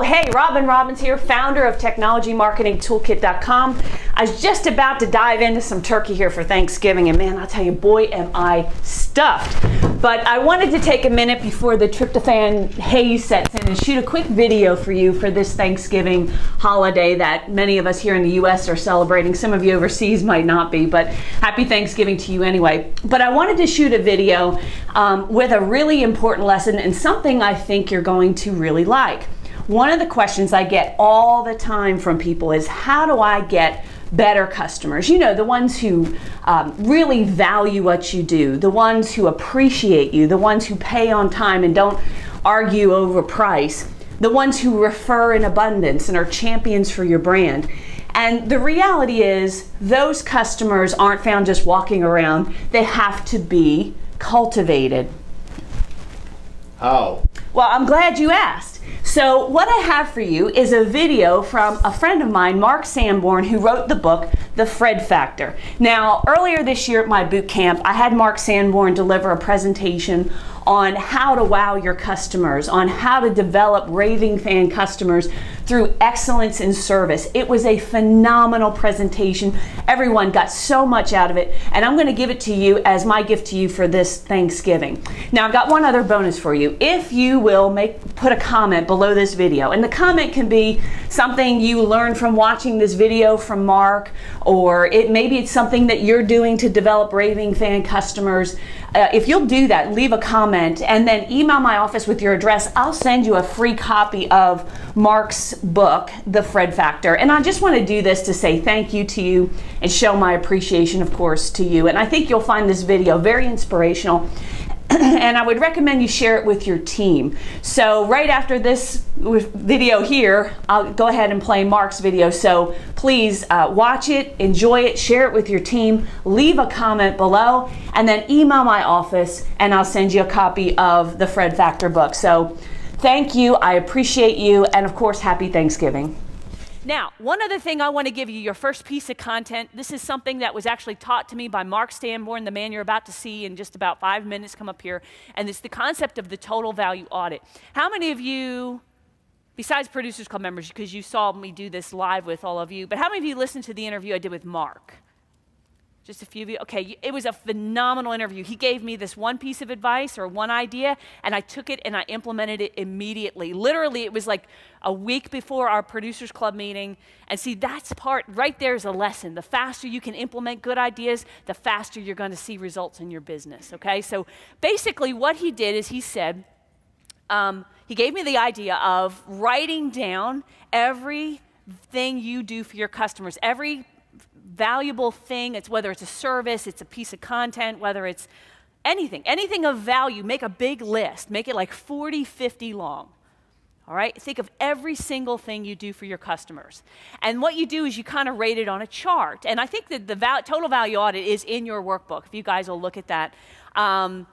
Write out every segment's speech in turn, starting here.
hey, Robin Robbins here, founder of technologymarketingtoolkit.com. I was just about to dive into some turkey here for Thanksgiving, and man, I'll tell you, boy, am I stuffed. But I wanted to take a minute before the tryptophan haze sets in and shoot a quick video for you for this Thanksgiving holiday that many of us here in the U.S. are celebrating. Some of you overseas might not be, but happy Thanksgiving to you anyway. But I wanted to shoot a video with a really important lesson and something I think you're going to really like. One of the questions I get all the time from people is, how do I get better customers? You know, the ones who really value what you do, the ones who appreciate you, the ones who pay on time and don't argue over price, the ones who refer in abundance and are champions for your brand. And the reality is, those customers aren't found just walking around. They have to be cultivated. How? Well, I'm glad you asked. So what I have for you is a video from a friend of mine, Mark Sanborn, who wrote the book, The Fred Factor. Now, earlier this year at my boot camp, I had Mark Sanborn deliver a presentation on how to wow your customers, on how to develop raving fan customers through excellence in service. It was a phenomenal presentation. Everyone got so much out of it, and I'm going to give it to you as my gift to you for this Thanksgiving. Now, I've got one other bonus for you. If you will put a comment below this video, and the comment can be something you learned from watching this video from Mark, or maybe it's something that you're doing to develop raving fan customers. If you'll do that, leave a comment and then email my office with your address. I'll send you a free copy of Mark's book, The Fred Factor. And I just want to do this to say thank you to you and show my appreciation, of course, to you. And I think you'll find this video very inspirational. And I would recommend you share it with your team. So right after this video here, I'll go ahead and play Mark's video. So please watch it, enjoy it, share it with your team, leave a comment below, and then email my office and I'll send you a copy of the Fred Factor book. So thank you, I appreciate you, and of course, happy Thanksgiving. Now, one other thing I want to give you, your first piece of content. This is something that was actually taught to me by Mark Sanborn, the man you're about to see in just about 5 minutes. Come up here. And it's the concept of the total value audit. How many of you, besides Producers Club members, because you saw me do this live with all of you, but how many of you listened to the interview I did with Mark? Just a few of you? Okay, it was a phenomenal interview. He gave me this one piece of advice or one idea, and I took it and I implemented it immediately. Literally, it was like a week before our Producers Club meeting. And see, that's part, right there is a lesson. The faster you can implement good ideas, the faster you're going to see results in your business, okay? So basically what he did is he said, he gave me the idea of writing down everything you do for your customers, every valuable thing. It's whether it's a service, it's a piece of content, whether it's anything of value. Make a big list, make it like 40, 50 long. All right, think of every single thing you do for your customers. And what you do is you kind of rate it on a chart. And I think that the total value audit is in your workbook, if you guys will look at that. And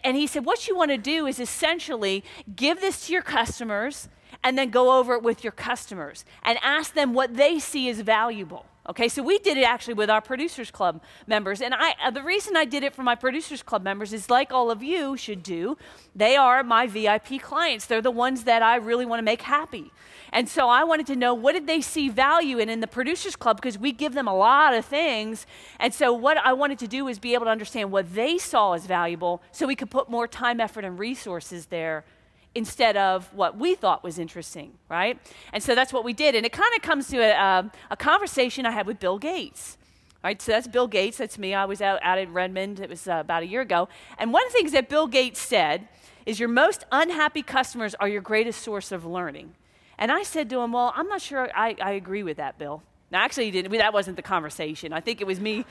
he said, what you want to do is essentially give this to your customers and then go over it with your customers and ask them what they see as valuable. Okay, so we did it actually with our Producers Club members, and the reason I did it for my Producers Club members is, like all of you should do, they are my VIP clients. They're the ones that I really want to make happy. And so I wanted to know, what did they see value in the Producers Club, because we give them a lot of things. And so what I wanted to do is be able to understand what they saw as valuable so we could put more time, effort, and resources there instead of what we thought was interesting, right? And so that's what we did. And it kind of comes to a conversation I had with Bill Gates, right? So that's Bill Gates, that's me. I was out in Redmond, it was about a year ago. And one of the things that Bill Gates said is, your most unhappy customers are your greatest source of learning. And I said to him, well, I'm not sure I agree with that, Bill. Now, actually, he didn't. That wasn't the conversation. I think it was me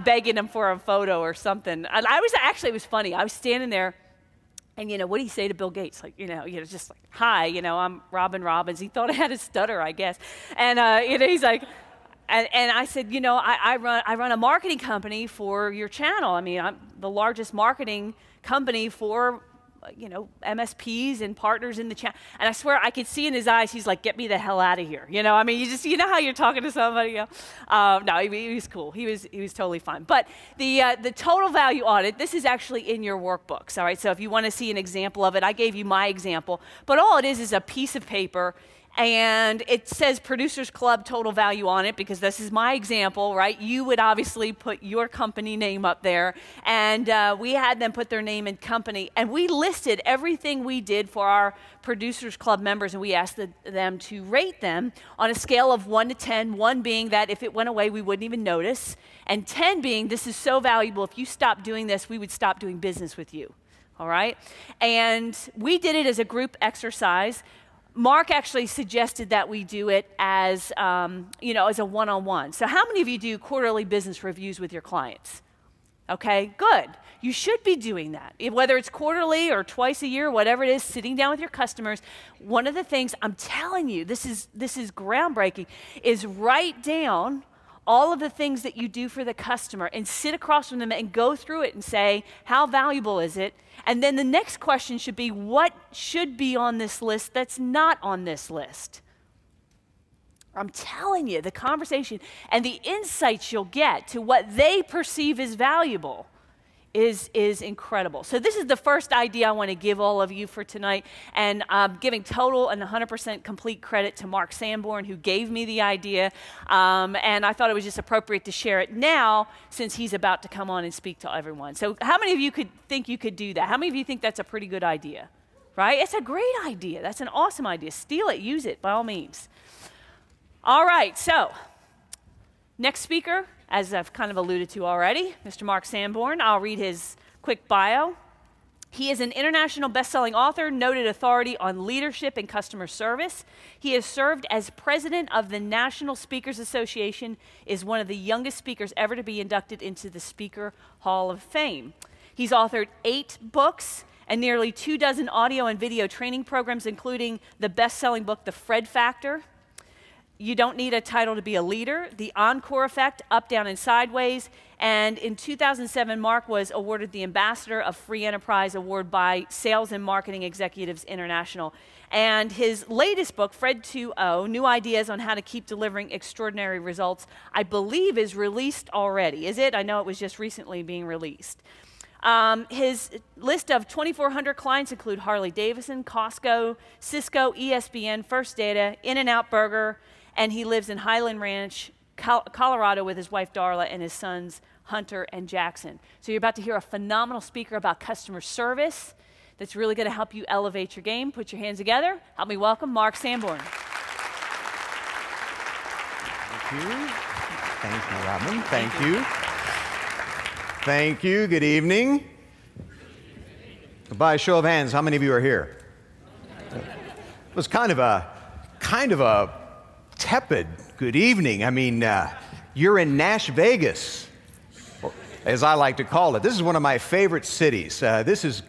begging him for a photo or something. And it was funny. I was standing there, and, what do you say to Bill Gates? Like, just like, hi, I'm Robin Robbins. He thought I had a stutter, I guess. And, he's like, and I said, I run a marketing company for your channel. I mean, I'm the largest marketing company for MSPs and partners in the chat. And I swear I could see in his eyes, he's like, get me the hell out of here. I mean, you know how you're talking to somebody. No, he was cool. He was totally fine. But the total value audit, this is actually in your workbooks. All right. So if you want to see an example of it, I gave you my example. But all it is a piece of paper. And it says Producers Club Total Value on it because this is my example, right? You would obviously put your company name up there. And we had them put their name and company. And we listed everything we did for our Producers Club members. And we asked them to rate them on a scale of 1 to 10. 1 being that if it went away, we wouldn't even notice. And 10 being this is so valuable. If you stopped doing this, we would stop doing business with you. All right? And we did it as a group exercise. Mark actually suggested that we do it as, as a one-on-one. So how many of you do quarterly business reviews with your clients? Okay, good. You should be doing that. Whether it's quarterly or twice a year, whatever it is, sitting down with your customers, one of the things, I'm telling you, this is groundbreaking, is write down all of the things that you do for the customer and sit across from them and go through it and say, how valuable is it? And then the next question should be, what should be on this list that's not on this list? I'm telling you, the conversation and the insights you'll get to what they perceive as valuable is incredible. So this is the first idea I want to give all of you for tonight, and I'm giving total and 100% complete credit to Mark Sanborn, who gave me the idea, and I thought it was just appropriate to share it now since he's about to come on and speak to everyone. So how many of you think you could do that? How many of you think that's a pretty good idea? Right? It's a great idea. That's an awesome idea. Steal it, use it, by all means. All right, so next speaker, as I've kind of alluded to already, Mr. Mark Sanborn. I'll read his quick bio. He is an international best-selling author, noted authority on leadership and customer service. He has served as president of the National Speakers Association, is one of the youngest speakers ever to be inducted into the Speaker Hall of Fame. He's authored 8 books and nearly 24 audio and video training programs, including the best-selling book, The Fred Factor, You Don't Need a Title to Be a Leader, The Encore Effect, Up, Down, and Sideways. And in 2007, Mark was awarded the Ambassador of Free Enterprise Award by Sales and Marketing Executives International. And his latest book, Fred 2.0, New Ideas on How to Keep Delivering Extraordinary Results, I believe is released already. Is it? I know it was just recently being released. His list of 2,400 clients include Harley-Davidson, Costco, Cisco, ESPN, First Data, In-N-Out Burger, and he lives in Highland Ranch, Colorado with his wife Darla and his sons Hunter and Jackson. So you're about to hear a phenomenal speaker about customer service that's really going to help you elevate your game. Put your hands together. Help me welcome Mark Sanborn. Thank you. Thank you, Robin. Thank you. Thank you. Good evening. By a show of hands, how many of you are here? It was kind of a tepid good evening. I mean, you're in Nash Vegas, as I like to call it. This is one of my favorite cities. This is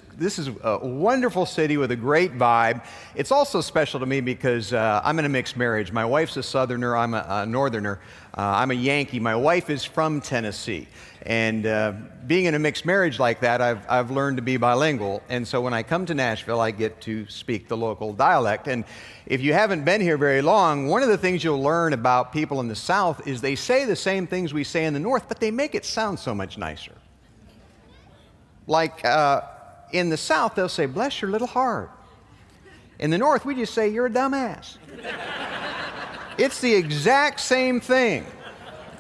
a wonderful city with a great vibe. It's also special to me because I'm in a mixed marriage. My wife's a Southerner, I'm a Northerner. I'm a Yankee. My wife is from Tennessee. And being in a mixed marriage like that, I've learned to be bilingual. And so when I come to Nashville, I get to speak the local dialect. And if you haven't been here very long, one of the things you'll learn about people in the South is they say the same things we say in the North, but they make it sound so much nicer. Like in the South, they'll say, bless your little heart. In the North, we just say, you're a dumbass. It's the exact same thing.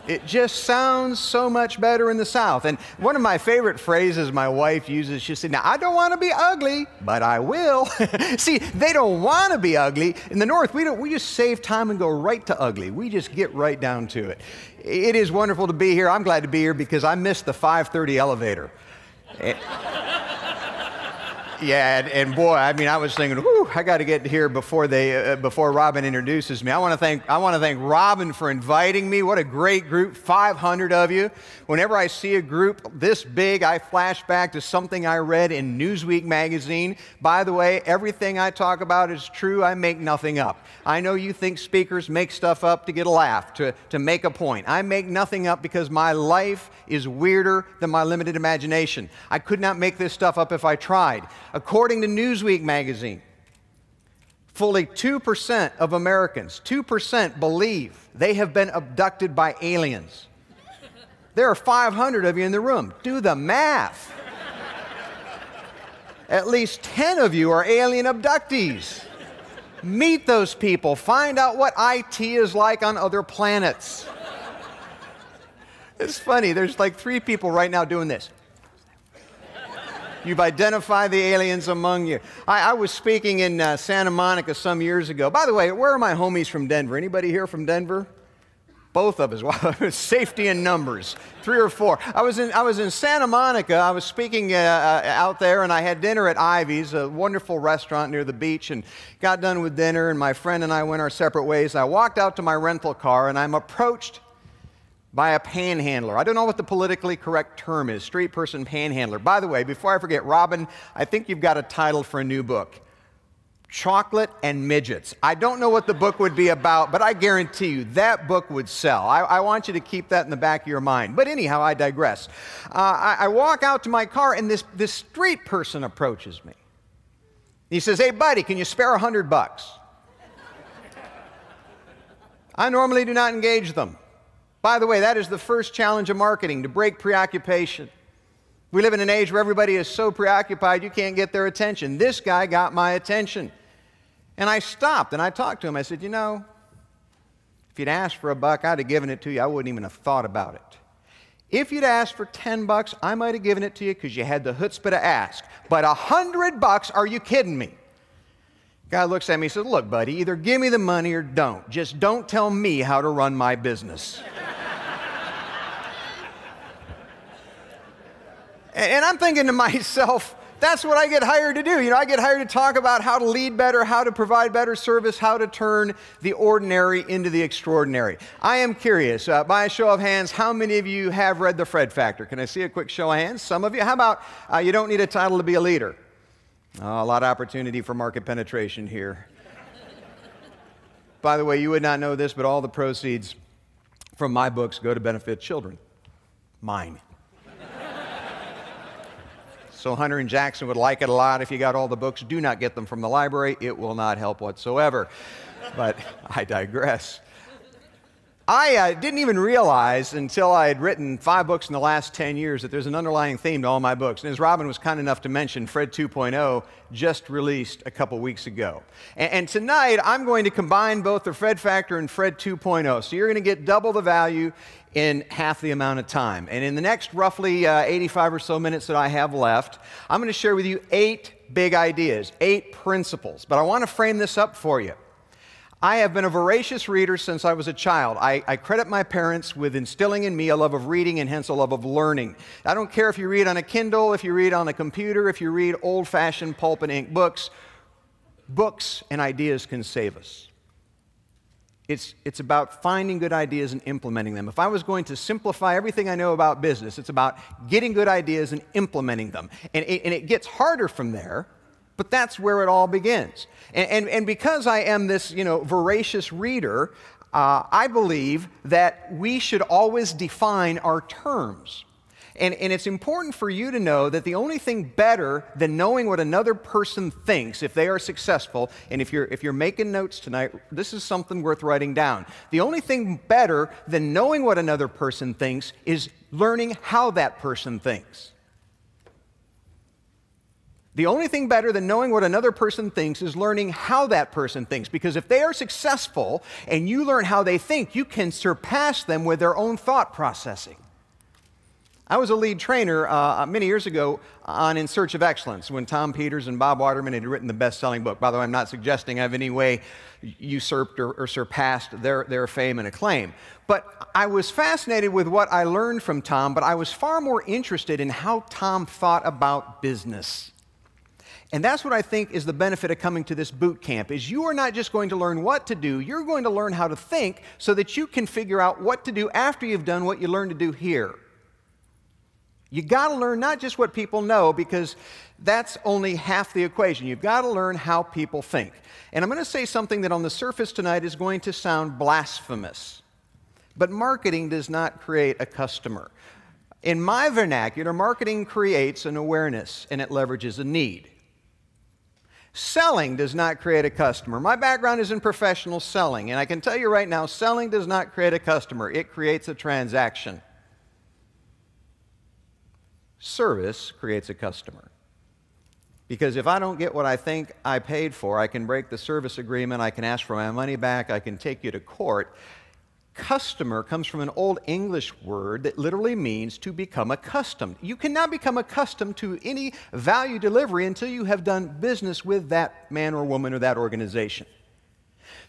It just sounds so much better in the South. And one of my favorite phrases my wife uses, she said, now, I don't want to be ugly, but I will. See, they don't want to be ugly. In the North, we just save time and go right to ugly. We just get right down to it. It is wonderful to be here. I'm glad to be here because I missed the 5:30 elevator. Yeah, and boy, I mean, I was thinking, whew, I got to get here before Robin introduces me. I want to thank Robin for inviting me. What a great group, 500 of you. Whenever I see a group this big, I flash back to something I read in Newsweek magazine. By the way, everything I talk about is true. I make nothing up. I know you think speakers make stuff up to get a laugh, to make a point. I make nothing up because my life is weirder than my limited imagination. I could not make this stuff up if I tried. according to Newsweek magazine, fully 2% of Americans, 2% believe they have been abducted by aliens. There are 500 of you in the room. Do the math. At least 10 of you are alien abductees. Meet those people. Find out what IT is like on other planets. It's funny. There's like 3 people right now doing this. You've identified the aliens among you. I was speaking in Santa Monica some years ago. By the way, where are my homies from Denver? Anybody here from Denver? Both of us. Wow, safety in numbers. 3 or 4. I was in Santa Monica. I was speaking out there, and I had dinner at Ivy's, a wonderful restaurant near the beach, and got done with dinner, and my friend and I went our separate ways. I walked out to my rental car, and I'm approached by a panhandler. I don't know what the politically correct term is, street person panhandler. By the way, before I forget, Robin, I think you've got a title for a new book. Chocolate and Midgets. I don't know what the book would be about, but I guarantee you that book would sell. I want you to keep that in the back of your mind. But anyhow, I digress. I walk out to my car, and this street person approaches me. He says, "Hey, buddy, can you spare $100? I normally do not engage them. By the way, that is the first challenge of marketing, to break preoccupation. We live in an age where everybody is so preoccupied you can't get their attention. This guy got my attention. And I stopped and I talked to him. I said, you know, if you'd asked for $1, I'd have given it to you. I wouldn't even have thought about it. If you'd asked for $10, I might have given it to you because you had the chutzpah to ask. But $100, are you kidding me? Guy looks at me and says, look, buddy, either give me the money or don't. Just don't tell me how to run my business. And I'm thinking to myself, that's what I get hired to do. You know, I get hired to talk about how to lead better, how to provide better service, how to turn the ordinary into the extraordinary. I am curious, by a show of hands, how many of you have read The Fred Factor? Can I see a quick show of hands? Some of you. How about you don't need a title to be a leader? Oh, a lot of opportunity for market penetration here. By the way, you would not know this, but all the proceeds from my books go to benefit children. Mine. So Hunter and Jackson would like it a lot if you got all the books. Do not get them from the library. It will not help whatsoever. But I digress. I didn't even realize until I had written 5 books in the last 10 years that there's an underlying theme to all my books. And as Robin was kind enough to mention, Fred 2.0 just released a couple weeks ago. And tonight, I'm going to combine both the Fred Factor and Fred 2.0. So you're going to get double the value in half the amount of time. And in the next roughly 85 or so minutes that I have left, I'm going to share with you 8 big ideas, 8 principles. But I want to frame this up for you. I have been a voracious reader since I was a child. I credit my parents with instilling in me a love of reading and hence a love of learning. I don't care if you read on a Kindle, if you read on a computer, if you read old-fashioned pulp and ink books. Books and ideas can save us. It's about finding good ideas and implementing them. If I was going to simplify everything I know about business, it's about getting good ideas and implementing them. And it gets harder from there, but that's where it all begins. And because I am this, voracious reader, I believe that we should always define our terms. And it's important for you to know that the only thing better than knowing what another person thinks if they are successful, and if you're making notes tonight, this is something worth writing down. The only thing better than knowing what another person thinks is learning how that person thinks. The only thing better than knowing what another person thinks is learning how that person thinks. Because if they are successful and you learn how they think, you can surpass them with their own thought processing. I was a lead trainer many years ago on In Search of Excellence when Tom Peters and Bob Waterman had written the best-selling book. By the way, I'm not suggesting I've in any way usurped or surpassed their fame and acclaim. But I was fascinated with what I learned from Tom, but I was far more interested in how Tom thought about business. And that's what I think is the benefit of coming to this boot camp, is you are not just going to learn what to do, you're going to learn how to think so that you can figure out what to do after you've done what you learned to do here. You got to learn not just what people know, because that's only half the equation. You've got to learn how people think. And I'm going to say something that on the surface tonight is going to sound blasphemous. But marketing does not create a customer. In my vernacular, marketing creates an awareness and it leverages a need. Selling does not create a customer. My background is in professional selling, and I can tell you right now, selling does not create a customer. It creates a transaction. Service creates a customer. Because if I don't get what I think I paid for, I can break the service agreement, I can ask for my money back, I can take you to court. Customer comes from an old English word that literally means to become accustomed. You cannot become accustomed to any value delivery until you have done business with that man or woman or that organization.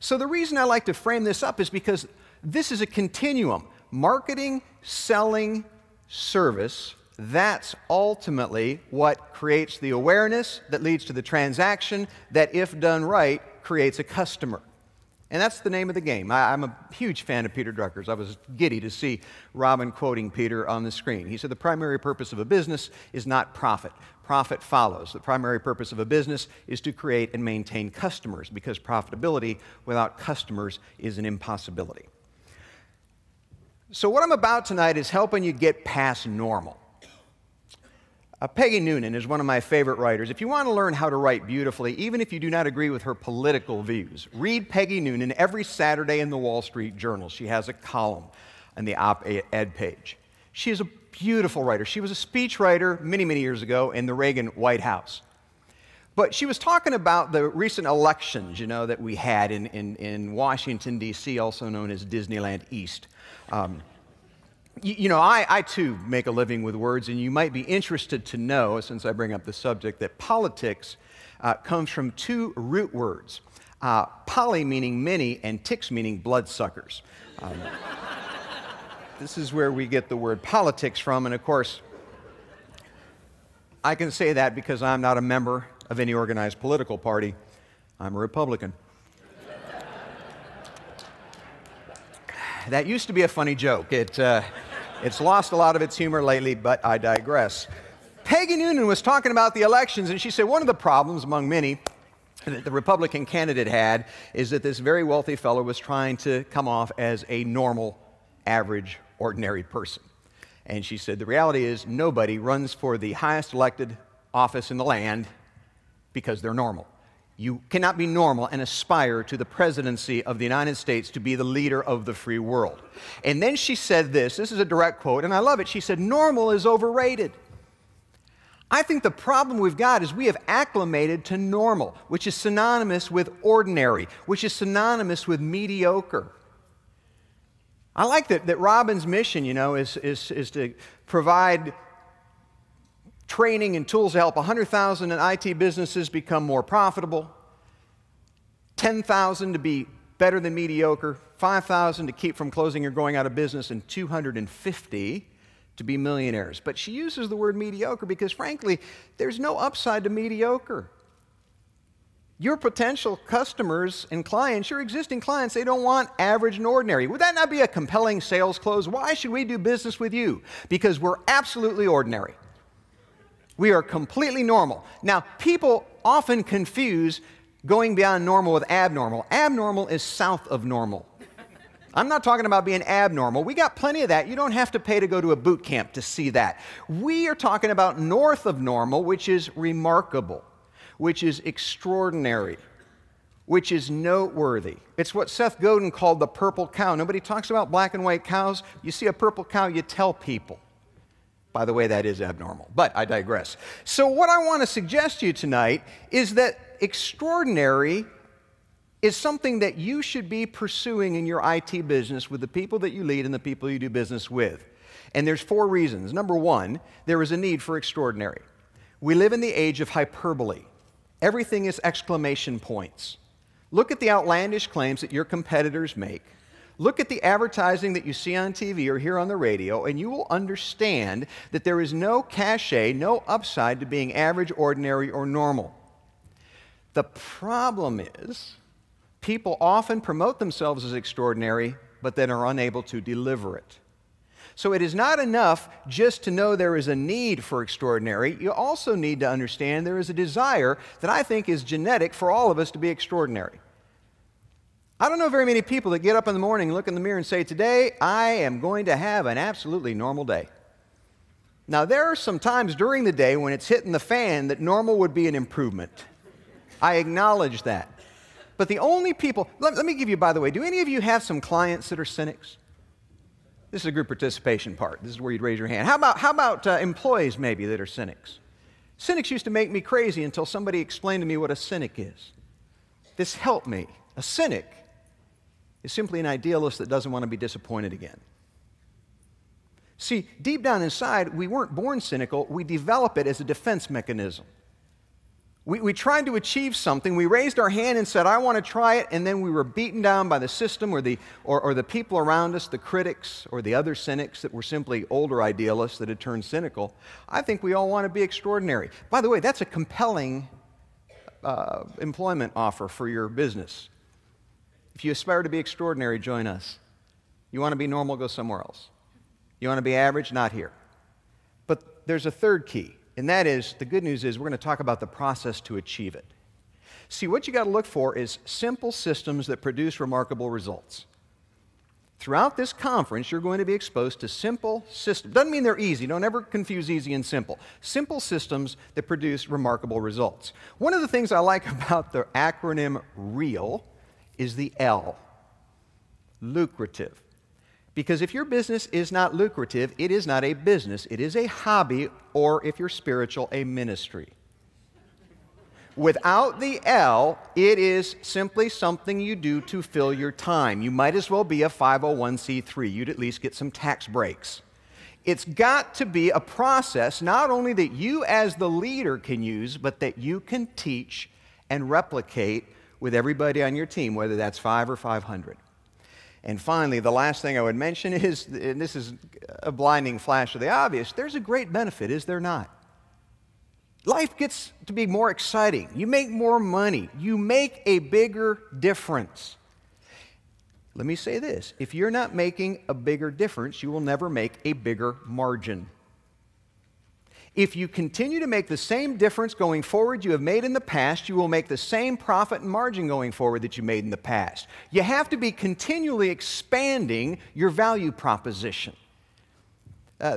So the reason I like to frame this up is because this is a continuum. Marketing, selling, service, that's ultimately what creates the awareness that leads to the transaction that, if done right, creates a customer. And that's the name of the game. I'm a huge fan of Peter Drucker's. I was giddy to see Robin quoting Peter on the screen. He said, the primary purpose of a business is not profit. Profit follows. The primary purpose of a business is to create and maintain customers, because profitability without customers is an impossibility. So what I'm about tonight is helping you get past normal. Peggy Noonan is one of my favorite writers. If you want to learn how to write beautifully, even if you do not agree with her political views, read Peggy Noonan every Saturday in the Wall Street Journal. She has a column on the op-ed page. She is a beautiful writer. She was a speechwriter many, many years ago in the Reagan White House. But she was talking about the recent elections, that we had in Washington, D.C., also known as Disneyland East. I too make a living with words, and you might be interested to know, since I bring up the subject, that politics comes from two root words. Poly meaning many, and ticks meaning bloodsuckers. This is where we get the word politics from, and of course, I can say that because I'm not a member of any organized political party. I'm a Republican. That used to be a funny joke. It's lost a lot of its humor lately, but I digress. Peggy Noonan was talking about the elections, and she said one of the problems among many that the Republican candidate had is that this very wealthy fellow was trying to come off as a normal, average, ordinary person. And she said the reality is nobody runs for the highest elected office in the land because they're normal. You cannot be normal and aspire to the presidency of the United States to be the leader of the free world. And then she said this is a direct quote, and I love it. She said, normal is overrated. I think the problem we've got is we have acclimated to normal, which is synonymous with ordinary, which is synonymous with mediocre. I like that Robin's mission, is to provide training and tools to help 100,000 in IT businesses become more profitable, 10,000 to be better than mediocre, 5,000 to keep from closing or going out of business, and 250 to be millionaires. But she uses the word mediocre because, frankly, there's no upside to mediocre. Your potential customers and clients, your existing clients, they don't want average and ordinary. Would that not be a compelling sales close? Why should we do business with you? Because we're absolutely ordinary. We are completely normal. Now, people often confuse going beyond normal with abnormal. Abnormal is south of normal. I'm not talking about being abnormal. We got plenty of that. You don't have to pay to go to a boot camp to see that. We are talking about north of normal, which is remarkable, which is extraordinary, which is noteworthy. It's what Seth Godin called the purple cow. Nobody talks about black and white cows. You see a purple cow, you tell people. By the way, that is abnormal, but I digress. So what I want to suggest to you tonight is that extraordinary is something that you should be pursuing in your IT business with the people that you lead and the people you do business with. And there's 4 reasons. Number 1, there is a need for extraordinary. We live in the age of hyperbole. Everything is exclamation points. Look at the outlandish claims that your competitors make. Look at the advertising that you see on TV or hear on the radio, and you will understand that there is no cachet, no upside to being average, ordinary, or normal. The problem is people often promote themselves as extraordinary, but then are unable to deliver it. So it is not enough just to know there is a need for extraordinary. You also need to understand there is a desire that I think is genetic for all of us to be extraordinary. I don't know very many people that get up in the morning, look in the mirror and say, today I am going to have an absolutely normal day. Now there are some times during the day when it's hitting the fan that normal would be an improvement. I acknowledge that. But the only people, let me give you, by the way, do any of you have some clients that are cynics? This is a group participation part. This is where you'd raise your hand. How about employees maybe that are cynics? Cynics used to make me crazy until somebody explained to me what a cynic is. This helped me. A cynic is simply an idealist that doesn't want to be disappointed again. See, deep down inside, we weren't born cynical. We develop it as a defense mechanism. We tried to achieve something. We raised our hand and said, I want to try it, and then we were beaten down by the system or the people around us, the critics or the other cynics that were simply older idealists that had turned cynical. I think we all want to be extraordinary. By the way, that's a compelling employment offer for your business. If you aspire to be extraordinary, join us. You want to be normal, go somewhere else. You want to be average, not here. But there's a third key. And that is, the good news is we're going to talk about the process to achieve it. See, what you got to look for is simple systems that produce remarkable results. Throughout this conference, you're going to be exposed to simple systems. Doesn't mean they're easy. Don't ever confuse easy and simple. Simple systems that produce remarkable results. One of the things I like about the acronym REAL is the L, lucrative. Because if your business is not lucrative, it is not a business. It is a hobby, or if you're spiritual, a ministry. Without the L, it is simply something you do to fill your time. You might as well be a 501c3. You'd at least get some tax breaks. It's got to be a process not only that you as the leader can use, but that you can teach and replicate with everybody on your team, whether that's 5 or 500. And finally, the last thing I would mention is, and this is a blinding flash of the obvious, there's a great benefit, is there not? Life gets to be more exciting. You make more money. You make a bigger difference. Let me say this. If you're not making a bigger difference, you will never make a bigger margin. If you continue to make the same difference going forward you have made in the past, you will make the same profit and margin going forward that you made in the past. You have to be continually expanding your value proposition.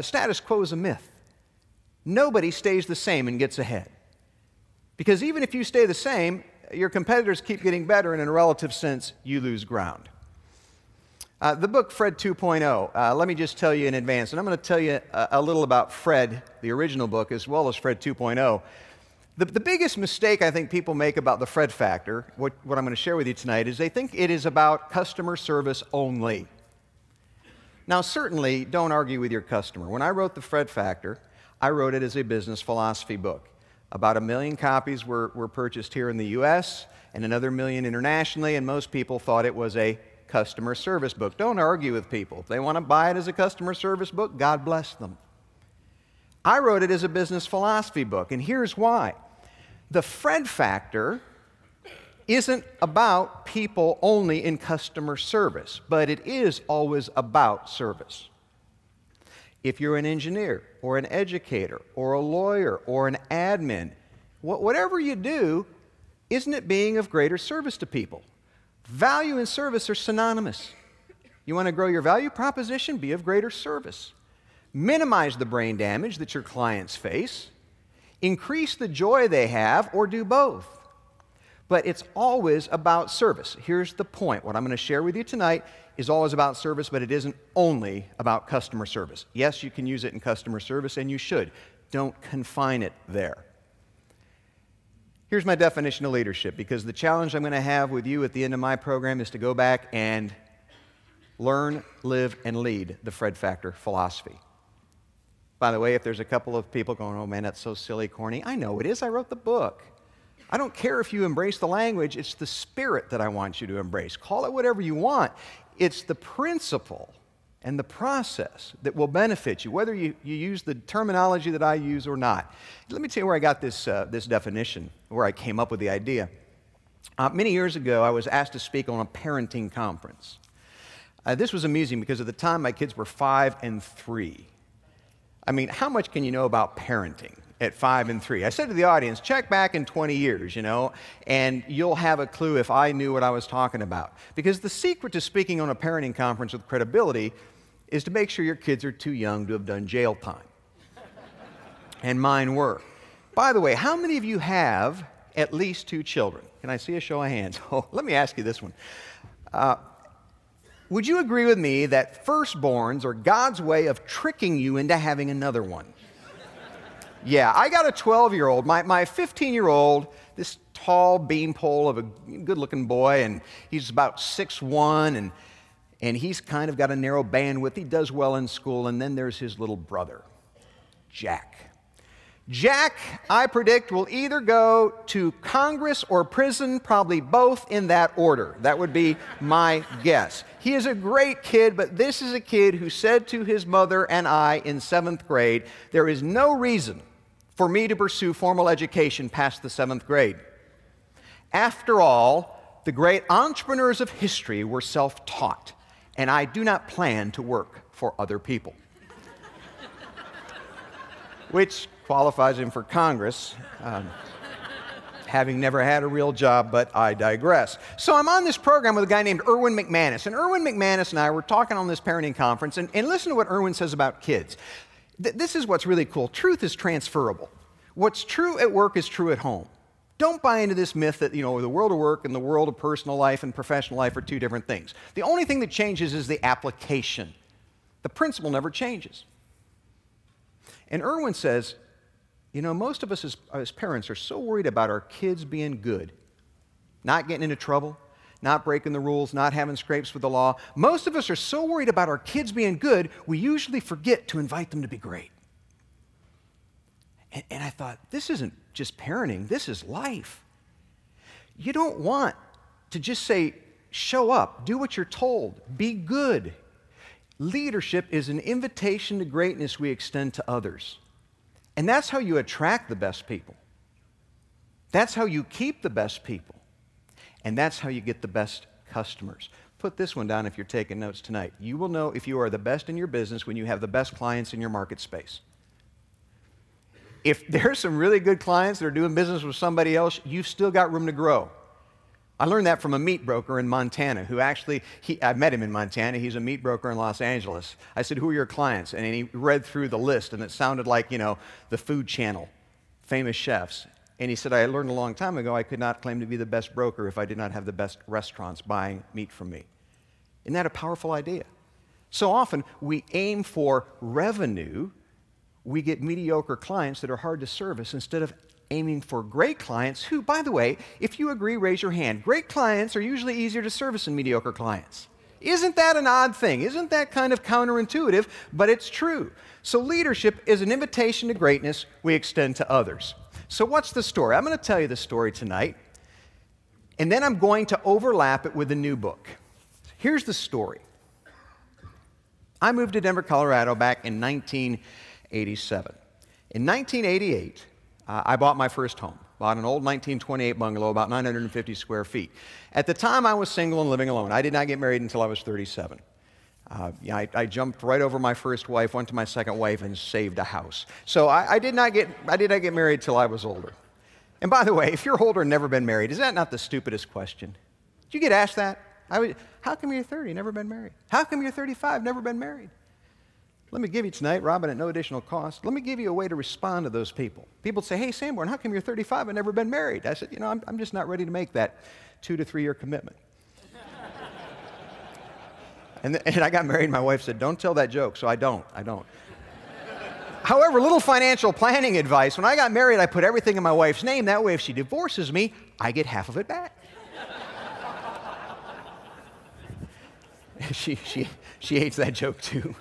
Status quo is a myth. Nobody stays the same and gets ahead. Because even if you stay the same, your competitors keep getting better, and in a relative sense, you lose ground. The book, Fred 2.0, let me just tell you in advance, and I'm going to tell you a little about Fred, the original book, as well as Fred 2.0. The biggest mistake I think people make about the Fred factor, what I'm going to share with you tonight, is they think it is about customer service only. Now, certainly, don't argue with your customer. When I wrote the Fred factor, I wrote it as a business philosophy book. About 1 million copies were purchased here in the U.S., and another 1 million internationally, and most people thought it was a customer service book. Don't argue with people. If they want to buy it as a customer service book, God bless them. I wrote it as a business philosophy book, and here's why. The Fred factor isn't about people only in customer service, but it is always about service. If you're an engineer or an educator or a lawyer or an admin, whatever you do, isn't it being of greater service to people? Value and service are synonymous. You want to grow your value proposition? Be of greater service. Minimize the brain damage that your clients face. Increase the joy they have, or do both. But it's always about service. Here's the point. What I'm going to share with you tonight is always about service, but it isn't only about customer service. Yes, you can use it in customer service, and you should. Don't confine it there. Here's my definition of leadership, because the challenge I'm going to have with you at the end of my program is to go back and learn, live, and lead the Fred Factor philosophy. By the way, if there's a couple of people going, oh man, that's so silly, corny, I know it is. I wrote the book. I don't care if you embrace the language. It's the spirit that I want you to embrace. Call it whatever you want. It's the principle and the process that will benefit you, whether you use the terminology that I use or not. Let me tell you where I got this definition, where I came up with the idea. Many years ago, I was asked to speak on a parenting conference. This was amusing because at the time my kids were 5 and 3. I mean, how much can you know about parenting at 5 and 3? I said to the audience, check back in 20 years, and you'll have a clue if I knew what I was talking about. Because the secret to speaking on a parenting conference with credibility is to make sure your kids are too young to have done jail time. And mine were. By the way, how many of you have at least 2 children? Can I see a show of hands? Oh, let me ask you this one. Would you agree with me that firstborns are God's way of tricking you into having another one? Yeah, I got a 12-year-old. My 15-year-old, this tall beanpole of a good-looking boy, and he's about 6'1", and he's kind of got a narrow bandwidth. He does well in school, and then there's his little brother, Jack. Jack, I predict, will either go to Congress or prison, probably both in that order. That would be my guess. He is a great kid, but this is a kid who said to his mother and I in 7th grade, there is no reason for me to pursue formal education past the 7th grade. After all, the great entrepreneurs of history were self-taught, and I do not plan to work for other people. Which qualifies him for Congress, having never had a real job, but I digress. So I'm on this program with a guy named Erwin McManus, and Erwin McManus and I were talking on this parenting conference, and listen to what Erwin says about kids. This is what's really cool. Truth is transferable. What's true at work is true at home. Don't buy into this myth that, the world of work and the world of personal life and professional life are 2 different things. The only thing that changes is the application. The principle never changes. And Erwin says, most of us as parents are so worried about our kids being good, not getting into trouble, not breaking the rules, not having scrapes with the law. Most of us are so worried about our kids being good, we usually forget to invite them to be great. And I thought, this isn't just parenting, this is life. You don't want to just say, show up, do what you're told, be good. Leadership is an invitation to greatness we extend to others. And that's how you attract the best people. That's how you keep the best people. And that's how you get the best customers. Put this one down if you're taking notes tonight. You will know if you are the best in your business when you have the best clients in your market space. If there's some really good clients that are doing business with somebody else, you've still got room to grow. I learned that from a meat broker in Montana who actually, I met him in Montana. He's a meat broker in Los Angeles. I said, who are your clients? And he read through the list, and it sounded like, the Food Channel, famous chefs. And he said, I learned a long time ago I could not claim to be the best broker if I did not have the best restaurants buying meat from me. Isn't that a powerful idea? So often we aim for revenue. We get mediocre clients that are hard to service instead of aiming for great clients who, by the way, if you agree, raise your hand. Great clients are usually easier to service than mediocre clients. Isn't that an odd thing? Isn't that kind of counterintuitive? But it's true. So leadership is an invitation to greatness we extend to others. So what's the story? I'm going to tell you the story tonight, and then I'm going to overlap it with a new book. Here's the story. I moved to Denver, Colorado back in 1987. In 1988, I bought my first home. Bought an old 1928 bungalow, about 950 square feet. At the time, I was single and living alone. I did not get married until I was 37. I jumped right over my first wife, went to my second wife, and saved a house. So I did not get married till I was older. And by the way, if you're older and never been married, is that not the stupidest question? Did you get asked that? How come you're 30, never been married? How come you're 35, never been married? Let me give you tonight, Robin, at no additional cost, let me give you a way to respond to those people. People say, hey, Sanborn, how come you're 35 and never been married? I said, I'm just not ready to make that 2 to 3 year commitment. and I got married, and my wife said, don't tell that joke, so I don't. However, little financial planning advice. When I got married, I put everything in my wife's name. That way, if she divorces me, I get half of it back. She hates that joke, too.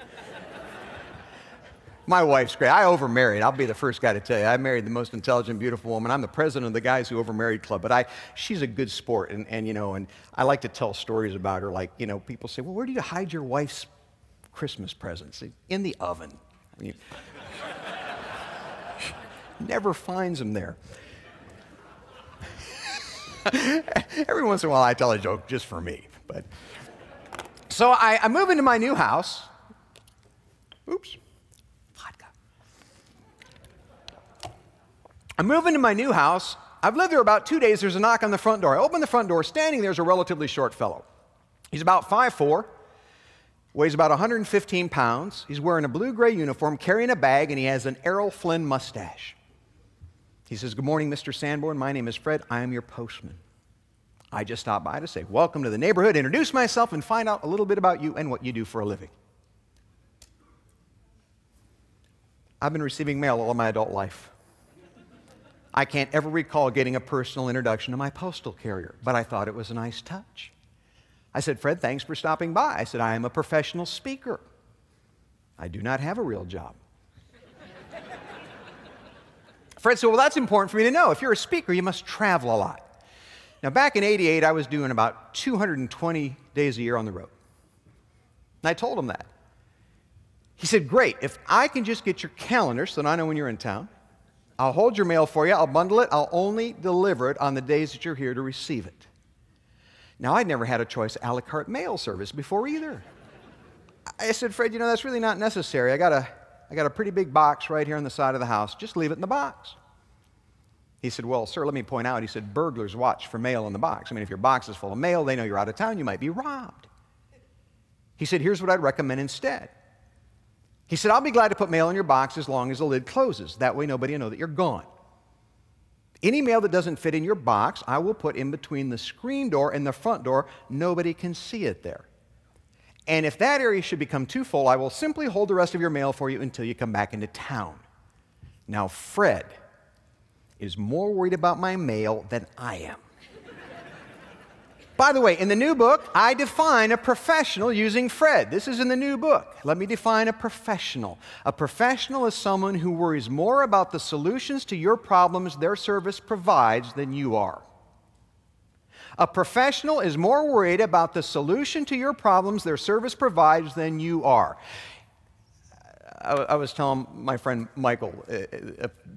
My wife's great. I overmarried. I'll be the first guy to tell you. I married the most intelligent, beautiful woman. I'm the president of the Guys Who Overmarried Club. But she's a good sport, and I like to tell stories about her. Like, people say, well, where do you hide your wife's Christmas presents? In the oven. I mean, never finds them there. Every once in a while, I tell a joke just for me. But so I move into my new house. Oops. I move into my new house. I've lived there about 2 days. There's a knock on the front door. I open the front door. Standing there's a relatively short fellow. He's about 5'4", weighs about 115 pounds. He's wearing a blue-gray uniform, carrying a bag, and he has an Errol Flynn mustache. He says, "Good morning, Mr. Sanborn. My name is Fred. I am your postman. I just stopped by to say welcome to the neighborhood, introduce myself, and find out a little bit about you and what you do for a living." I've been receiving mail all of my adult life. I can't ever recall getting a personal introduction to my postal carrier, but I thought it was a nice touch. I said, "Fred, thanks for stopping by." I said, "I am a professional speaker. I do not have a real job." Fred said, "Well, that's important for me to know. If you're a speaker, you must travel a lot." Now, back in '88, I was doing about 220 days a year on the road. And I told him that. He said, "Great. If I can just get your calendar so that I know when you're in town, I'll hold your mail for you. I'll bundle it. I'll only deliver it on the days that you're here to receive it." Now, I'd never had a choice a la carte mail service before either. I said, "Fred, that's really not necessary. I got a pretty big box right here on the side of the house. Just leave it in the box." He said, "Well, sir, let me point out," he said, "burglars watch for mail in the box. I mean, if your box is full of mail, they know you're out of town, you might be robbed." He said, "Here's what I'd recommend instead." He said, "I'll be glad to put mail in your box as long as the lid closes. That way nobody will know that you're gone. Any mail that doesn't fit in your box, I will put in between the screen door and the front door. Nobody can see it there. And if that area should become too full, I will simply hold the rest of your mail for you until you come back into town." Now, Fred is more worried about my mail than I am. By the way, in the new book, I define a professional using Fred. This is in the new book. Let me define a professional. A professional is someone who worries more about the solutions to your problems their service provides than you are. A professional is more worried about the solution to your problems their service provides than you are. I was telling my friend Michael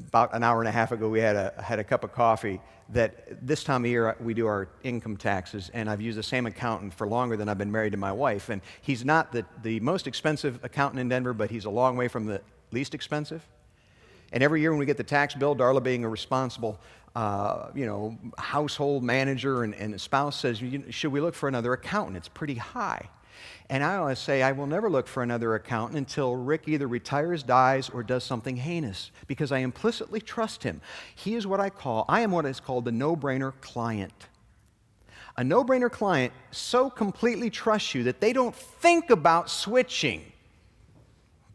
about an hour and a half ago, we had a cup of coffee, that this time of year we do our income taxes, and I've used the same accountant for longer than I've been married to my wife. And he's not the most expensive accountant in Denver, but he's a long way from the least expensive. And every year when we get the tax bill, Darla, being a responsible household manager and a spouse, says, "Should we look for another accountant? It's pretty high." And I always say, I will never look for another accountant until Rick either retires, dies, or does something heinous, because I implicitly trust him. I am what is called the no-brainer client. A no-brainer client so completely trusts you that they don't think about switching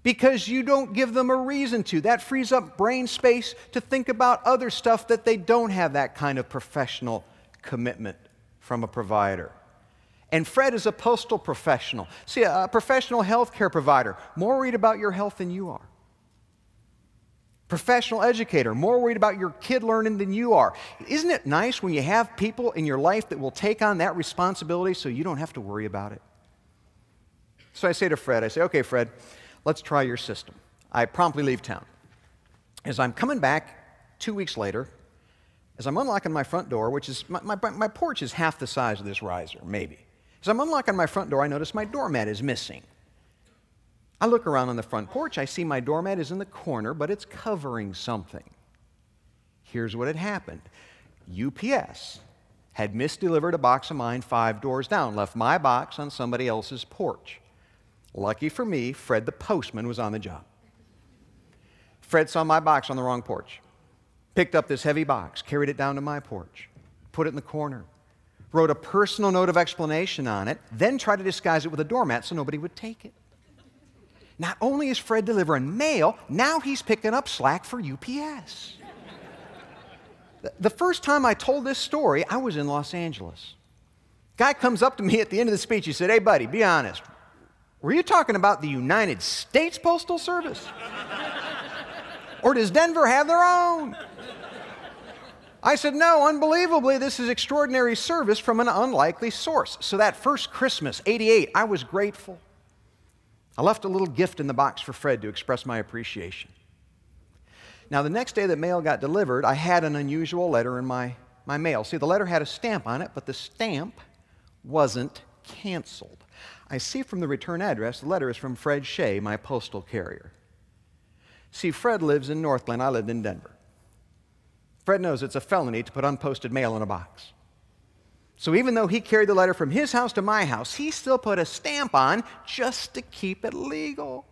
because you don't give them a reason to. That frees up brain space to think about other stuff that they don't have that kind of professional commitment from a provider. And Fred is a postal professional. See, a professional healthcare provider, more worried about your health than you are. Professional educator, more worried about your kid learning than you are. Isn't it nice when you have people in your life that will take on that responsibility so you don't have to worry about it? So I say to Fred, "Okay, Fred, let's try your system." I promptly leave town. As I'm coming back 2 weeks later, as I'm unlocking my front door, which is, my porch is half the size of this riser, maybe. As I'm unlocking my front door, I notice my doormat is missing. I look around on the front porch. I see my doormat is in the corner, but it's covering something. Here's what had happened. UPS had misdelivered a box of mine 5 doors down, left my box on somebody else's porch. Lucky for me, Fred the postman was on the job. Fred saw my box on the wrong porch, picked up this heavy box, carried it down to my porch, put it in the corner, wrote a personal note of explanation on it, then tried to disguise it with a doormat so nobody would take it. Not only is Fred delivering mail, now he's picking up slack for UPS. The first time I told this story, I was in Los Angeles. Guy comes up to me at the end of the speech. He said, "Hey, buddy, be honest. Were you talking about the United States Postal Service? Or does Denver have their own?" I said, "No, unbelievably, this is extraordinary service from an unlikely source." So that first Christmas, '88, I was grateful. I left a little gift in the box for Fred to express my appreciation. Now, the next day that mail got delivered, I had an unusual letter in my mail. See, the letter had a stamp on it, but the stamp wasn't canceled. I see from the return address, the letter is from Fred Shea, my postal carrier. See, Fred lives in Northland. I lived in Denver. Fred knows it's a felony to put unposted mail in a box. So even though he carried the letter from his house to my house, he still put a stamp on just to keep it legal.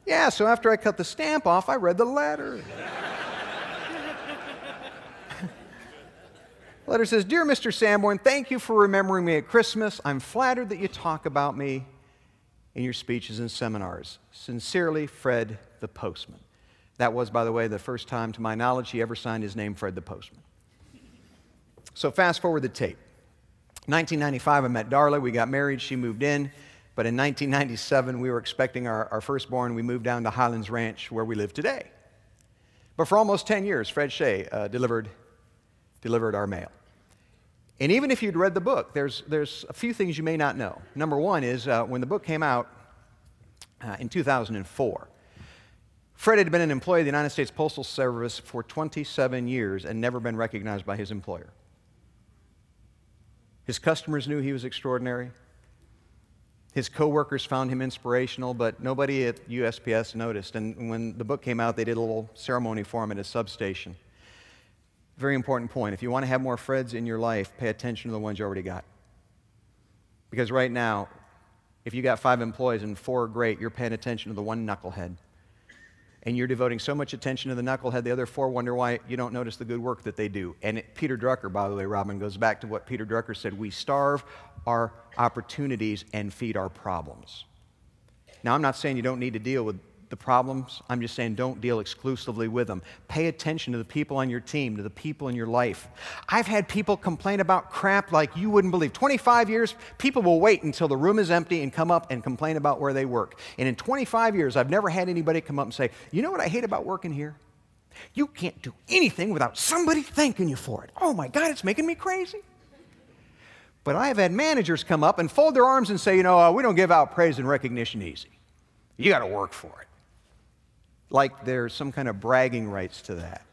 Yeah, so after I cut the stamp off, I read the letter. Letter says, Dear Mr. Sanborn, thank you for remembering me at Christmas. I'm flattered that you talk about me in your speeches and seminars. Sincerely, Fred the Postman. That was, by the way, the first time, to my knowledge, he ever signed his name Fred the Postman. So fast forward the tape. 1995, I met Darla. We got married. She moved in. But in 1997, we were expecting our firstborn. We moved down to Highlands Ranch, where we live today. But for almost 10 years, Fred Shea delivered our mail. And even if you'd read the book, there's a few things you may not know. Number one is when the book came out in 2004, Fred had been an employee of the United States Postal Service for 27 years and never been recognized by his employer. His customers knew he was extraordinary. His coworkers found him inspirational, but nobody at USPS noticed. And when the book came out, they did a little ceremony for him at a substation. Very important point. If you want to have more Freds in your life, pay attention to the ones you already got. Because right now, if you got 5 employees and 4 are great, you're paying attention to the one knucklehead. And you're devoting so much attention to the knucklehead, the other 4 wonder why you don't notice the good work that they do. And Peter Drucker, by the way, Robin, goes back to what Peter Drucker said, we starve our opportunities and feed our problems. Now, I'm not saying you don't need to deal with the problems. I'm just saying don't deal exclusively with them. Pay attention to the people on your team, to the people in your life. I've had people complain about crap like you wouldn't believe. 25 years, people will wait until the room is empty and come up and complain about where they work. And in 25 years, I've never had anybody come up and say, you know what I hate about working here? You can't do anything without somebody thanking you for it. Oh my God, it's making me crazy. But I have had managers come up and fold their arms and say, you know, we don't give out praise and recognition easy. You got to work for it. Like there's some kind of bragging rights to that.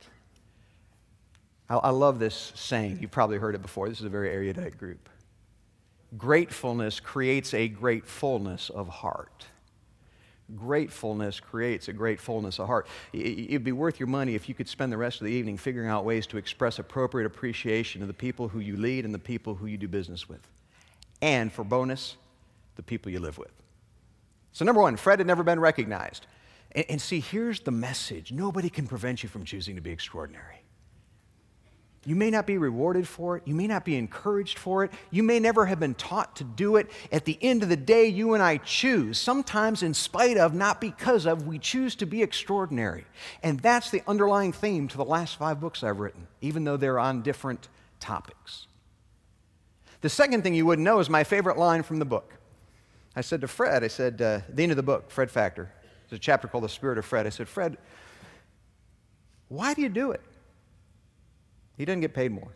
I love this saying. You've probably heard it before. This is a very erudite group. Gratefulness creates a great fullness of heart. Gratefulness creates a great fullness of heart. It'd be worth your money if you could spend the rest of the evening figuring out ways to express appropriate appreciation of the people who you lead and the people who you do business with. And for bonus, the people you live with. So number one, Fred had never been recognized. And see, here's the message. Nobody can prevent you from choosing to be extraordinary. You may not be rewarded for it. You may not be encouraged for it. You may never have been taught to do it. At the end of the day, you and I choose, sometimes in spite of, not because of, we choose to be extraordinary. And that's the underlying theme to the last 5 books I've written, even though they're on different topics. The second thing you wouldn't know is my favorite line from the book. I said to Fred, I said, the end of the book, Fred Factor. There's a chapter called The Spirit of Fred. I said, Fred, why do you do it? He doesn't get paid more.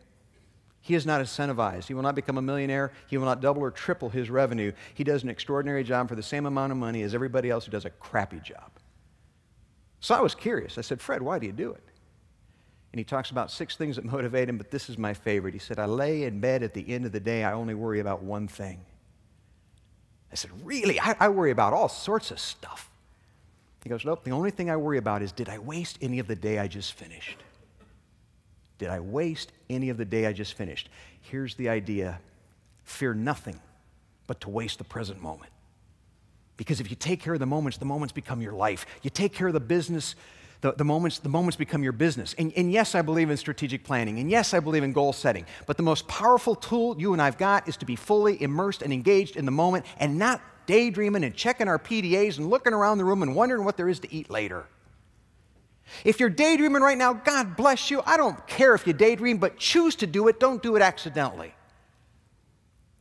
He is not incentivized. He will not become a millionaire. He will not double or triple his revenue. He does an extraordinary job for the same amount of money as everybody else who does a crappy job. So I was curious. I said, Fred, why do you do it? And he talks about 6 things that motivate him, but this is my favorite. He said, I lay in bed at the end of the day. I only worry about one thing. I said, really? I worry about all sorts of stuff. He goes, nope, the only thing I worry about is, did I waste any of the day I just finished? Did I waste any of the day I just finished? Here's the idea. Fear nothing but to waste the present moment. Because if you take care of the moments become your life. You take care of the business, the moments become your business. And yes, I believe in strategic planning. And yes, I believe in goal setting. But the most powerful tool you and I've got is to be fully immersed and engaged in the moment and not daydreaming and checking our PDAs and looking around the room and wondering what there is to eat later. If you're daydreaming right now, God bless you. I don't care if you daydream, but choose to do it. Don't do it accidentally.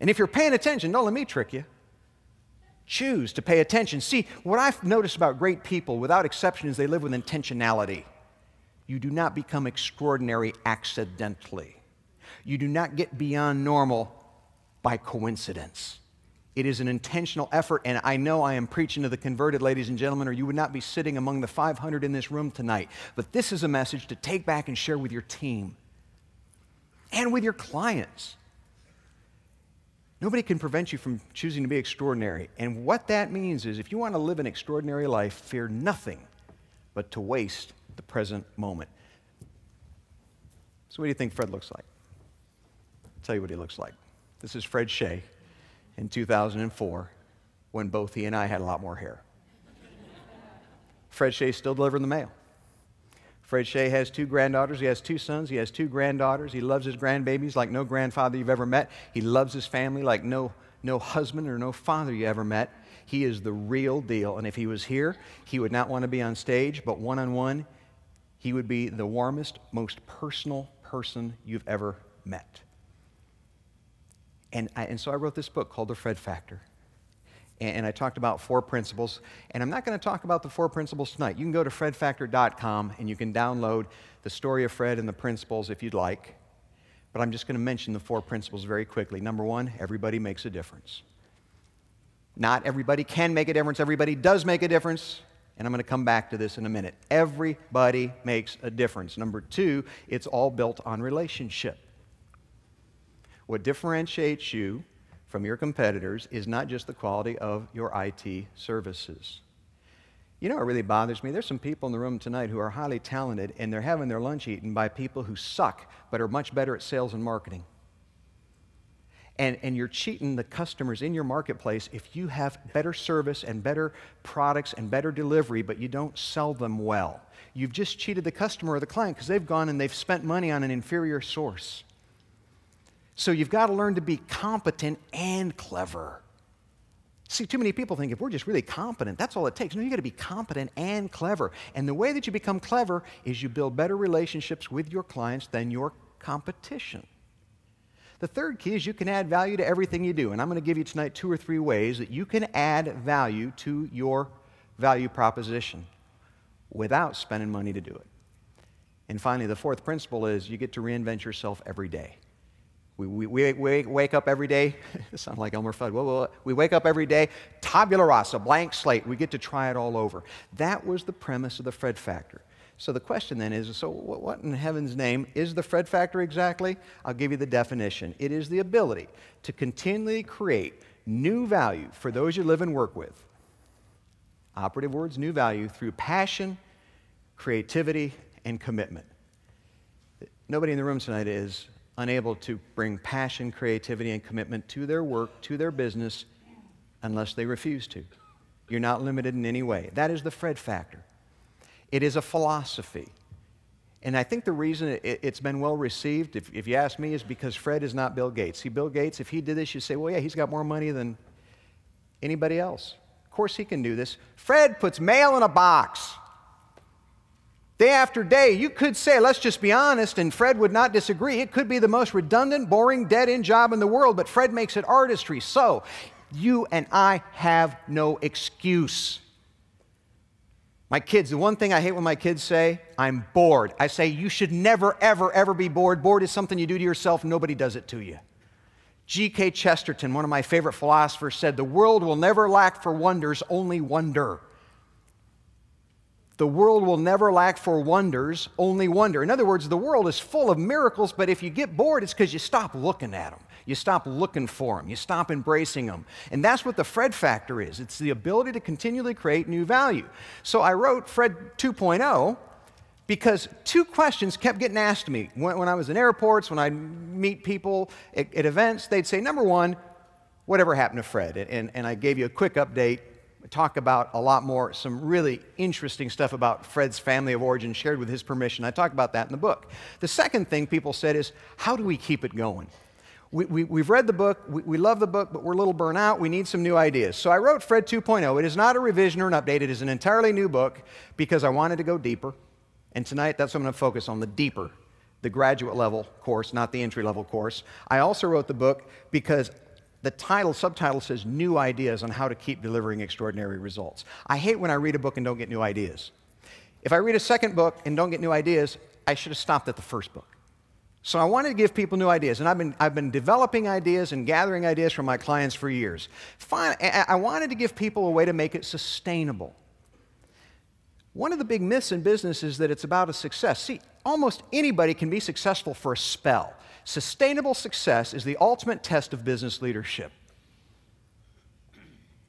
And if you're paying attention, don't let me trick you. Choose to pay attention. See, what I've noticed about great people, without exception, is they live with intentionality. You do not become extraordinary accidentally. You do not get beyond normal by coincidence. It is an intentional effort, and I know I am preaching to the converted, ladies and gentlemen, or you would not be sitting among the 500 in this room tonight. But this is a message to take back and share with your team and with your clients. Nobody can prevent you from choosing to be extraordinary. And what that means is if you want to live an extraordinary life, fear nothing but to waste the present moment. So what do you think Fred looks like? I'll tell you what he looks like. This is Fred Shea in 2004 when both he and I had a lot more hair. Fred Shea's still delivering the mail. Fred Shea has 2 granddaughters. He has 2 sons. He has 2 granddaughters. He loves his grandbabies like no grandfather you've ever met. He loves his family like no husband or no father you ever met. He is the real deal. And if he was here, he would not want to be on stage, but one-on-one, he would be the warmest, most personal person you've ever met. And so I wrote this book called The Fred Factor. And I talked about 4 principles. And I'm not going to talk about the 4 principles tonight. You can go to fredfactor.com and you can download the story of Fred and the principles if you'd like. But I'm just going to mention the 4 principles very quickly. Number 1, everybody makes a difference. Not everybody can make a difference. Everybody does make a difference. And I'm going to come back to this in a minute. Everybody makes a difference. Number 2, it's all built on relationship. What differentiates you from your competitors is not just the quality of your IT services. You know what really bothers me? There's some people in the room tonight who are highly talented and they're having their lunch eaten by people who suck but are much better at sales and marketing. And you're cheating the customers in your marketplace if you have better service and better products and better delivery, but you don't sell them well. You've just cheated the customer or the client because they've gone and they've spent money on an inferior source. So you've got to learn to be competent and clever. See, too many people think if we're just really competent, that's all it takes. No, you've got to be competent and clever. And the way that you become clever is you build better relationships with your clients than your competition. The third key is you can add value to everything you do. And I'm going to give you tonight 2 or 3 ways that you can add value to your value proposition without spending money to do it. And finally, the 4th principle is you get to reinvent yourself every day. We wake up every day. It sounds like Elmer Fudd. We wake up every day, tabula rasa, blank slate. We get to try it all over. That was the premise of the Fred Factor. So the question then is, so what in heaven's name is the Fred Factor exactly? I'll give you the definition. It is the ability to continually create new value for those you live and work with. Operative words, new value, through passion, creativity, and commitment. Nobody in the room tonight is unable to bring passion, creativity, and commitment to their work, to their business, unless they refuse to. You're not limited in any way. That is the Fred Factor. It is a philosophy. And I think the reason it's been well received, if you ask me, is because Fred is not Bill Gates. See, Bill Gates, if he did this, you'd say, well, yeah, he's got more money than anybody else. Of course he can do this. Fred puts mail in a box. Day after day, you could say, let's just be honest, and Fred would not disagree. It could be the most redundant, boring, dead-end job in the world, but Fred makes it artistry. So, you and I have no excuse. My kids, the one thing I hate when my kids say, I'm bored. I say, you should never, ever, ever be bored. Bored is something you do to yourself. Nobody does it to you. G.K. Chesterton, one of my favorite philosophers, said, the world will never lack for wonders, only wonder. The world will never lack for wonders, only wonder. In other words, the world is full of miracles, but if you get bored, it's because you stop looking at them. You stop looking for them. You stop embracing them. And that's what the Fred Factor is. It's the ability to continually create new value. So I wrote Fred 2.0 because 2 questions kept getting asked to me. When I was in airports, when I meet people at events, they'd say, number 1, whatever happened to Fred? And I gave you a quick update. Talk about a lot more, some really interesting stuff about Fred's family of origin shared with his permission. I talk about that in the book. The second thing people said is, how do we keep it going? We've read the book, we love the book, but we're a little burnt out, we need some new ideas. So I wrote Fred 2.0. It is not a revision or an update, it is an entirely new book because I wanted to go deeper. And tonight, that's what I'm going to focus on, the deeper, the graduate level course, not the entry level course. I also wrote the book because the subtitle says new ideas on how to keep delivering extraordinary results. I hate when I read a book and don't get new ideas. If I read a second book and don't get new ideas, I should have stopped at the first book. So I wanted to give people new ideas, and I've been developing ideas and gathering ideas from my clients for years. Finally, I wanted to give people a way to make it sustainable. One of the big myths in business is that it's about a success. See, almost anybody can be successful for a spell. Sustainable success is the ultimate test of business leadership.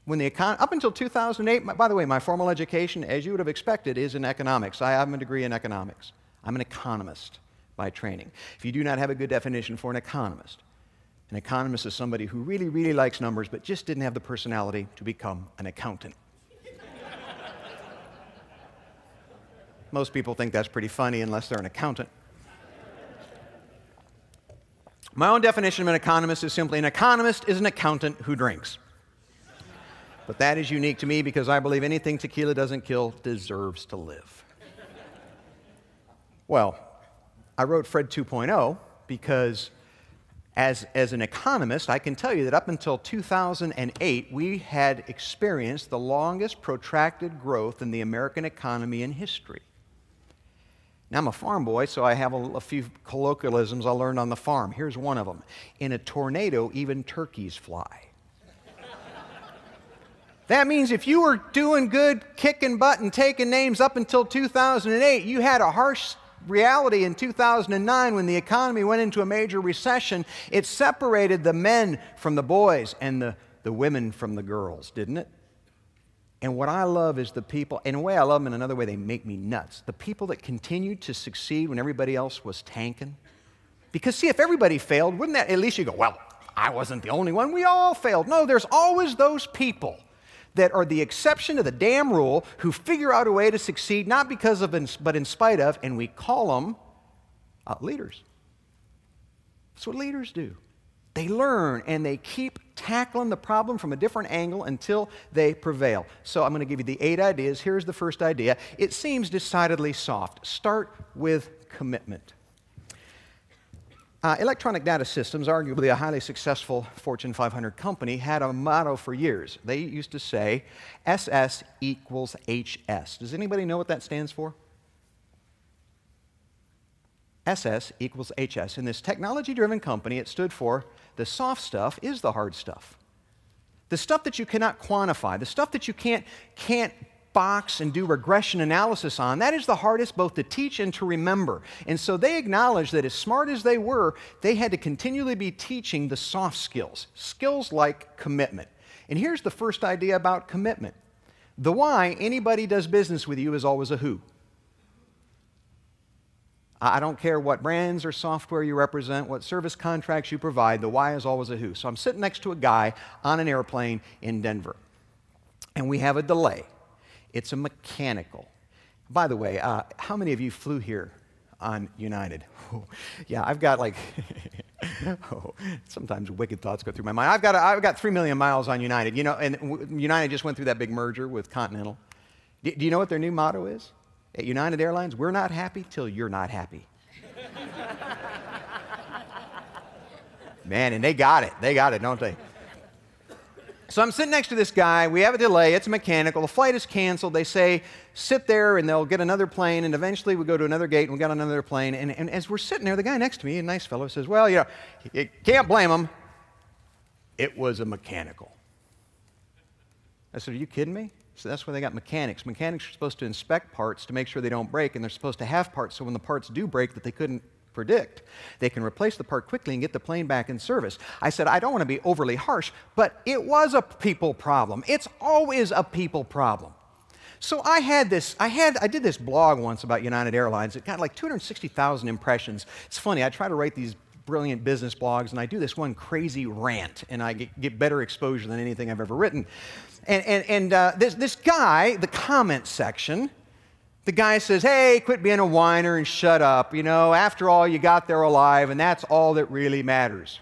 Up until 2008, by the way, my formal education, as you would have expected, is in economics. I have a degree in economics. I'm an economist by training. If you do not have a good definition for an economist is somebody who really, really likes numbers but just didn't have the personality to become an accountant. Most people think that's pretty funny unless they're an accountant. My own definition of an economist is simply an economist is an accountant who drinks. But that is unique to me because I believe anything tequila doesn't kill deserves to live. Well, I wrote Fred 2.0 because as an economist, I can tell you that up until 2008, we had experienced the longest protracted growth in the American economy in history. Now, I'm a farm boy, so I have a few colloquialisms I learned on the farm. Here's one of them. In a tornado, even turkeys fly. That means if you were doing good, kicking butt and taking names up until 2008, you had a harsh reality in 2009 when the economy went into a major recession. It separated the men from the boys and the women from the girls, didn't it? And what I love is the people, in a way I love them, in another way they make me nuts. The people that continued to succeed when everybody else was tanking. Because see, if everybody failed, wouldn't that, at least you go, well, I wasn't the only one, we all failed. No, there's always those people that are the exception to the damn rule who figure out a way to succeed, not because of, but in spite of, and we call them leaders. That's what leaders do. They learn and they keep tackling the problem from a different angle until they prevail. So I'm going to give you the 8 ideas. Here's the first idea. It seems decidedly soft. Start with commitment. Electronic Data Systems, arguably a highly successful Fortune 500 company, had a motto for years. They used to say, SS equals HS. Does anybody know what that stands for? SS equals HS. In this technology-driven company, it stood for the soft stuff is the hard stuff. The stuff that you cannot quantify, the stuff that you can't box and do regression analysis on, that is the hardest both to teach and to remember. And so they acknowledged that as smart as they were, they had to continually be teaching the soft skills, skills like commitment. And here's the first idea about commitment. The why anybody does business with you is always a who. I don't care what brands or software you represent, what service contracts you provide, the why is always a who. So I'm sitting next to a guy on an airplane in Denver, and we have a delay. It's a mechanical. By the way, how many of you flew here on United? Oh, yeah, I've got like, sometimes wicked thoughts go through my mind. I've got 3 million miles on United, you know, and United just went through that big merger with Continental. Do you know what their new motto is? At United Airlines, we're not happy till you're not happy. Man, and they got it, don't they? So I'm sitting next to this guy, we have a delay, it's mechanical, the flight is canceled, they say, sit there and they'll get another plane, and eventually we go to another gate and we got another plane, and as we're sitting there, the guy next to me, a nice fellow, says, well, you know, you can't blame him, it was a mechanical. I said, are you kidding me? So that's why they got mechanics. Mechanics are supposed to inspect parts to make sure they don't break, and they're supposed to have parts so when the parts do break that they couldn't predict, they can replace the part quickly and get the plane back in service. I said, I don't want to be overly harsh, but it was a people problem. It's always a people problem. So I did this blog once about United Airlines. It got like 260,000 impressions. It's funny, I try to write these brilliant business blogs, and I do this one crazy rant, and I get better exposure than anything I've ever written. And this guy, the comment section, the guy says, hey, quit being a whiner and shut up. You know, after all, you got there alive, and that's all that really matters.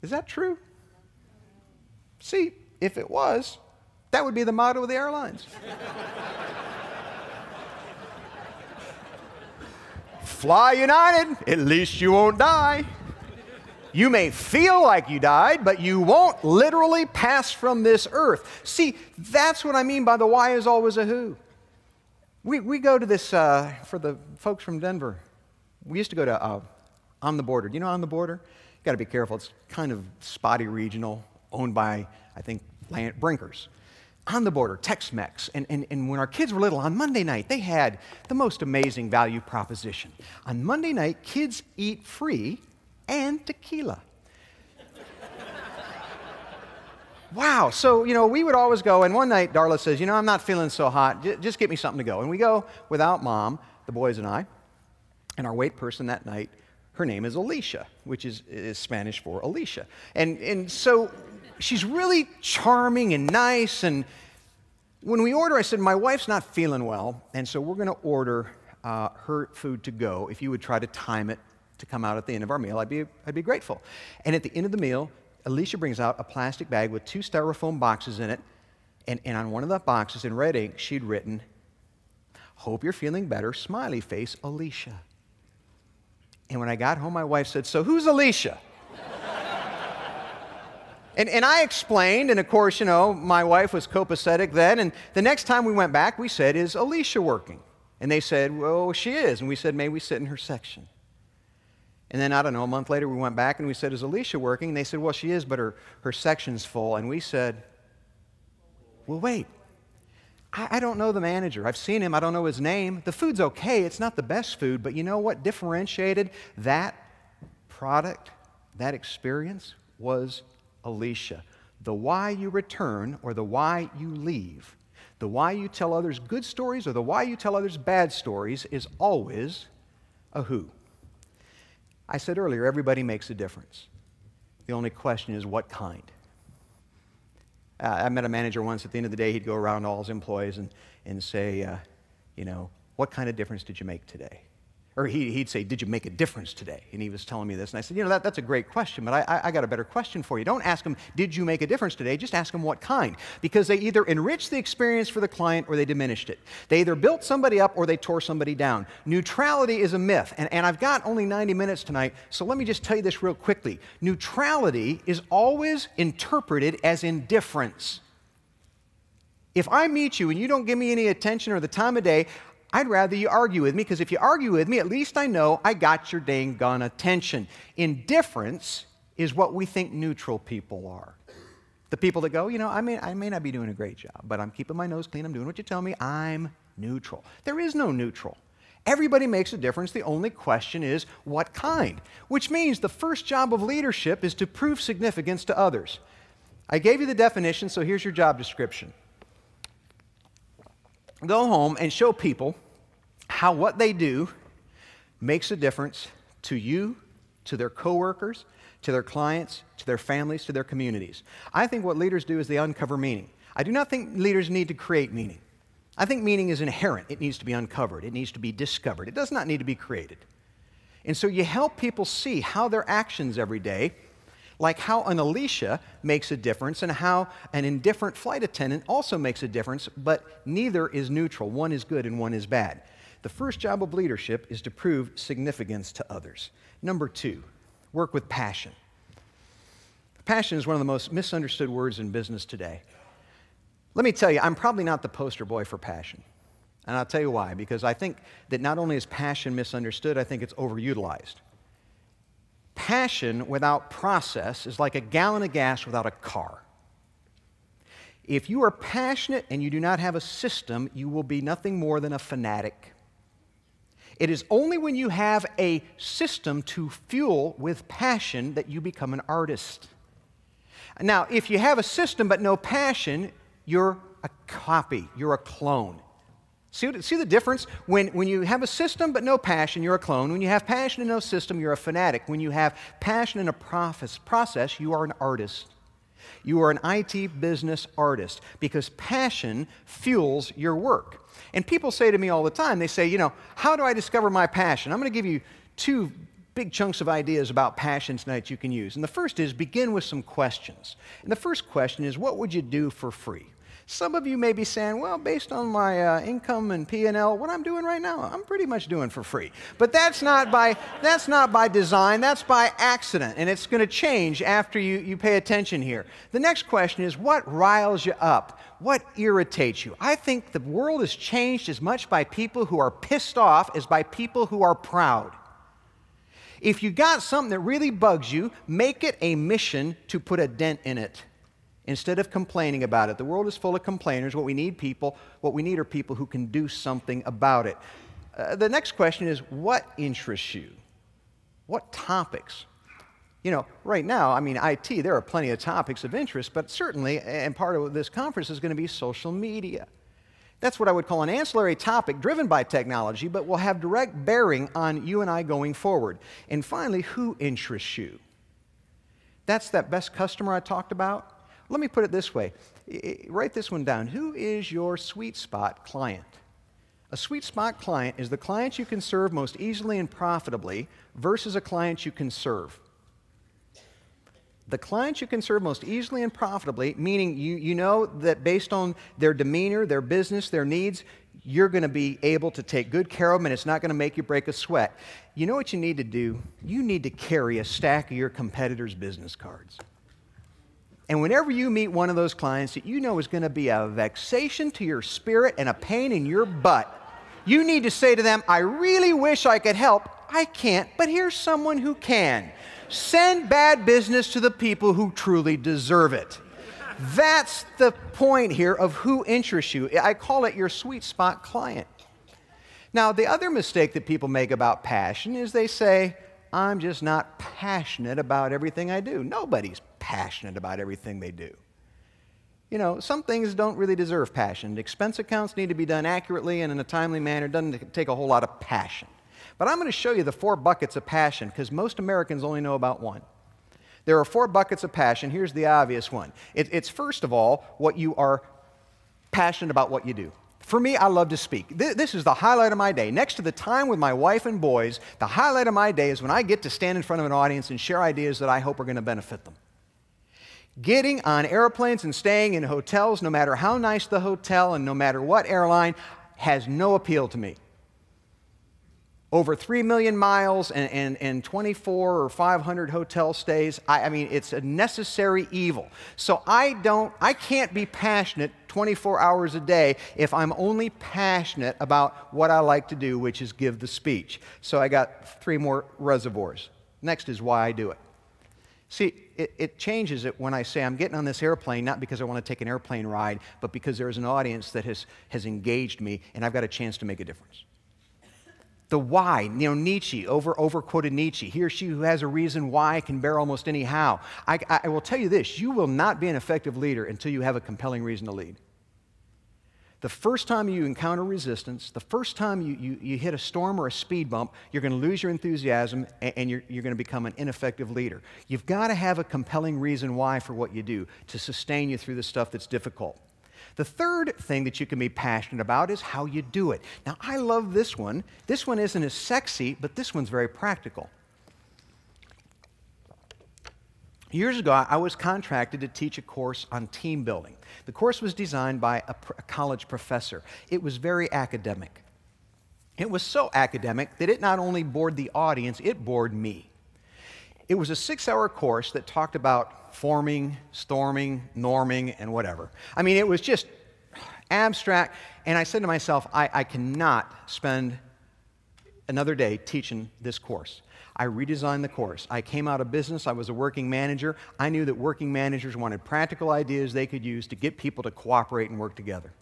Is that true? See, if it was, that would be the motto of the airlines. Fly United, at least you won't die. You may feel like you died, but you won't literally pass from this earth. See, that's what I mean by the why is always a who. We go to this, for the folks from Denver, we used to go to On the Border. Do you know On the Border? You got to be careful. It's kind of spotty regional, owned by, I think, Brinkers. On the Border, Tex-Mex. And when our kids were little, on Monday night, they had the most amazing value proposition. On Monday night, kids eat free and tequila. Wow. So, you know, we would always go, and one night Darla says, you know, I'm not feeling so hot. Just get me something to go. And we go without Mom, the boys and I, and our wait person that night, her name is Alicia, which is Spanish for Alicia. And so she's really charming and nice, and When we order, I said, my wife's not feeling well, and so we're going to order her food to go. If you would try to time it to come out at the end of our meal, I'd be grateful. And at the end of the meal, Alicia brings out a plastic bag with 2 styrofoam boxes in it, and on one of the boxes in red ink, she'd written, "Hope you're feeling better, smiley face, Alicia." And when I got home, my wife said, "So who's Alicia?" And I explained, and of course, you know, my wife was copacetic then, and the next time we went back, we said, "Is Alicia working?" And they said, "Well, she is." And we said, "May we sit in her section?" And then, I don't know, a month later, we went back and we said, "Is Alicia working?" And they said, "Well, she is, but her section's full." And we said, "Well, wait. I don't know the manager. I've seen him. I don't know his name. The food's okay. It's not the best food, but you know what differentiated that product, that experience, was Alicia. The why you return or the why you leave, the why you tell others good stories or the why you tell others bad stories is always a who." I said earlier, everybody makes a difference. The only question is what kind. I met a manager once. At the end of the day, he'd go around to all his employees and say, you know, "What kind of difference did you make today?" Or he'd say, "Did you make a difference today?" And he was telling me this. And I said, "You know, that's a great question, but I got a better question for you. Don't ask them, 'Did you make a difference today?' Just ask them what kind." Because they either enriched the experience for the client or they diminished it. They either built somebody up or they tore somebody down. Neutrality is a myth. And I've got only 90 minutes tonight, so let me just tell you this real quickly. Neutrality is always interpreted as indifference. If I meet you and you don't give me any attention or the time of day, I'd rather you argue with me, because if you argue with me, at least I know I got your dang gone attention. Indifference is what we think neutral people are. The people that go, you know, I may not be doing a great job, but I'm keeping my nose clean, I'm doing what you tell me, I'm neutral. There is no neutral. Everybody makes a difference. The only question is what kind, which means the first job of leadership is to prove significance to others. I gave you the definition, so here's your job description. Go home and show people how what they do makes a difference to you, to their coworkers, to their clients, to their families, to their communities. I think what leaders do is they uncover meaning. I do not think leaders need to create meaning. I think meaning is inherent. It needs to be uncovered. It needs to be discovered. It does not need to be created. And so you help people see how their actions every day, like how an Alicia makes a difference and how an indifferent flight attendant also makes a difference, but neither is neutral. One is good and one is bad. The first job of leadership is to prove significance to others. Number 2, work with passion. Passion is one of the most misunderstood words in business today. Let me tell you, I'm probably not the poster boy for passion. And I'll tell you why. Because I think that not only is passion misunderstood, I think it's overutilized. Passion without process is like a gallon of gas without a car. If you are passionate and you do not have a system, you will be nothing more than a fanatic. It is only when you have a system to fuel with passion that you become an artist. Now, if you have a system but no passion, you're a copy, you're a clone. See the difference? When you have a system but no passion, you're a clone. When you have passion and no system, you're a fanatic. When you have passion and a process, you are an artist. You are an IT business artist because passion fuels your work. And people say to me all the time, they say, you know, how do I discover my passion? I'm going to give you 2 big chunks of ideas about passion tonight you can use. And the first is begin with some questions. And the first question is, what would you do for free? Some of you may be saying, well, based on my income and P&L, what I'm doing right now, I'm pretty much doing for free. But that's not by design, that's by accident, and it's going to change after you pay attention here. The next question is, what riles you up? What irritates you? I think the world is changed as much by people who are pissed off as by people who are proud. If you got something that really bugs you, make it a mission to put a dent in it. Instead of complaining about it. The world is full of complainers. What we need are people who can do something about it. The next question is, what interests you? What topics? You know, right now, I mean, IT, there are plenty of topics of interest, but certainly, and part of this conference is going to be social media. That's what I would call an ancillary topic driven by technology, but will have direct bearing on you and I going forward. And finally, who interests you? That's that best customer I talked about. Let me put it this way. Write this one down. Who is your sweet spot client? A sweet spot client is the client you can serve most easily and profitably versus a client you can serve. The clients you can serve most easily and profitably, meaning you know that based on their demeanor, their business, their needs, you're going to be able to take good care of them and it's not going to make you break a sweat. You know what you need to do? You need to carry a stack of your competitors' business cards. And whenever you meet one of those clients that you know is going to be a vexation to your spirit and a pain in your butt, you need to say to them, I really wish I could help. I can't, but here's someone who can. Send bad business to the people who truly deserve it. That's the point here of who interests you. I call it your sweet spot client. Now, the other mistake that people make about passion is they say, I'm just not passionate about everything I do. Nobody's passionate about everything they do. You know, some things don't really deserve passion. Expense accounts need to be done accurately and in a timely manner. It doesn't take a whole lot of passion. But I'm going to show you the 4 buckets of passion because most Americans only know about one. There are 4 buckets of passion. Here's the obvious one. It's first of all what you are passionate about what you do. For me, I love to speak. This is the highlight of my day. Next to the time with my wife and boys, the highlight of my day is when I get to stand in front of an audience and share ideas that I hope are going to benefit them. Getting on airplanes and staying in hotels, no matter how nice the hotel and no matter what airline, has no appeal to me. Over 3 million miles and 24 or 500 hotel stays, I mean, it's a necessary evil. So I can't be passionate 24 hours a day if I'm only passionate about what I like to do, which is give the speech. So I got 3 more reservoirs. Next is why I do it. See, it changes it when I say I'm getting on this airplane, not because I want to take an airplane ride, but because there's an audience that has engaged me and I've got a chance to make a difference. The why, you know, Nietzsche, over-quoted Nietzsche. He or she who has a reason why can bear almost any how. I will tell you this, you will not be an effective leader until you have a compelling reason to lead. The first time you encounter resistance, the first time you hit a storm or a speed bump, you're going to lose your enthusiasm and you're going to become an ineffective leader. You've got to have a compelling reason why for what you do to sustain you through the stuff that's difficult. The third thing that you can be passionate about is how you do it. Now, I love this one. This one isn't as sexy, but this one's very practical. Years ago, I was contracted to teach a course on team building. The course was designed by a college professor. It was very academic. It was so academic that it not only bored the audience, it bored me. It was a 6-hour course that talked about forming, storming, norming, and whatever. I mean, it was just abstract, and I said to myself, I cannot spend another day teaching this course. I redesigned the course. I came out of business. I was a working manager. I knew that working managers wanted practical ideas they could use to get people to cooperate and work together.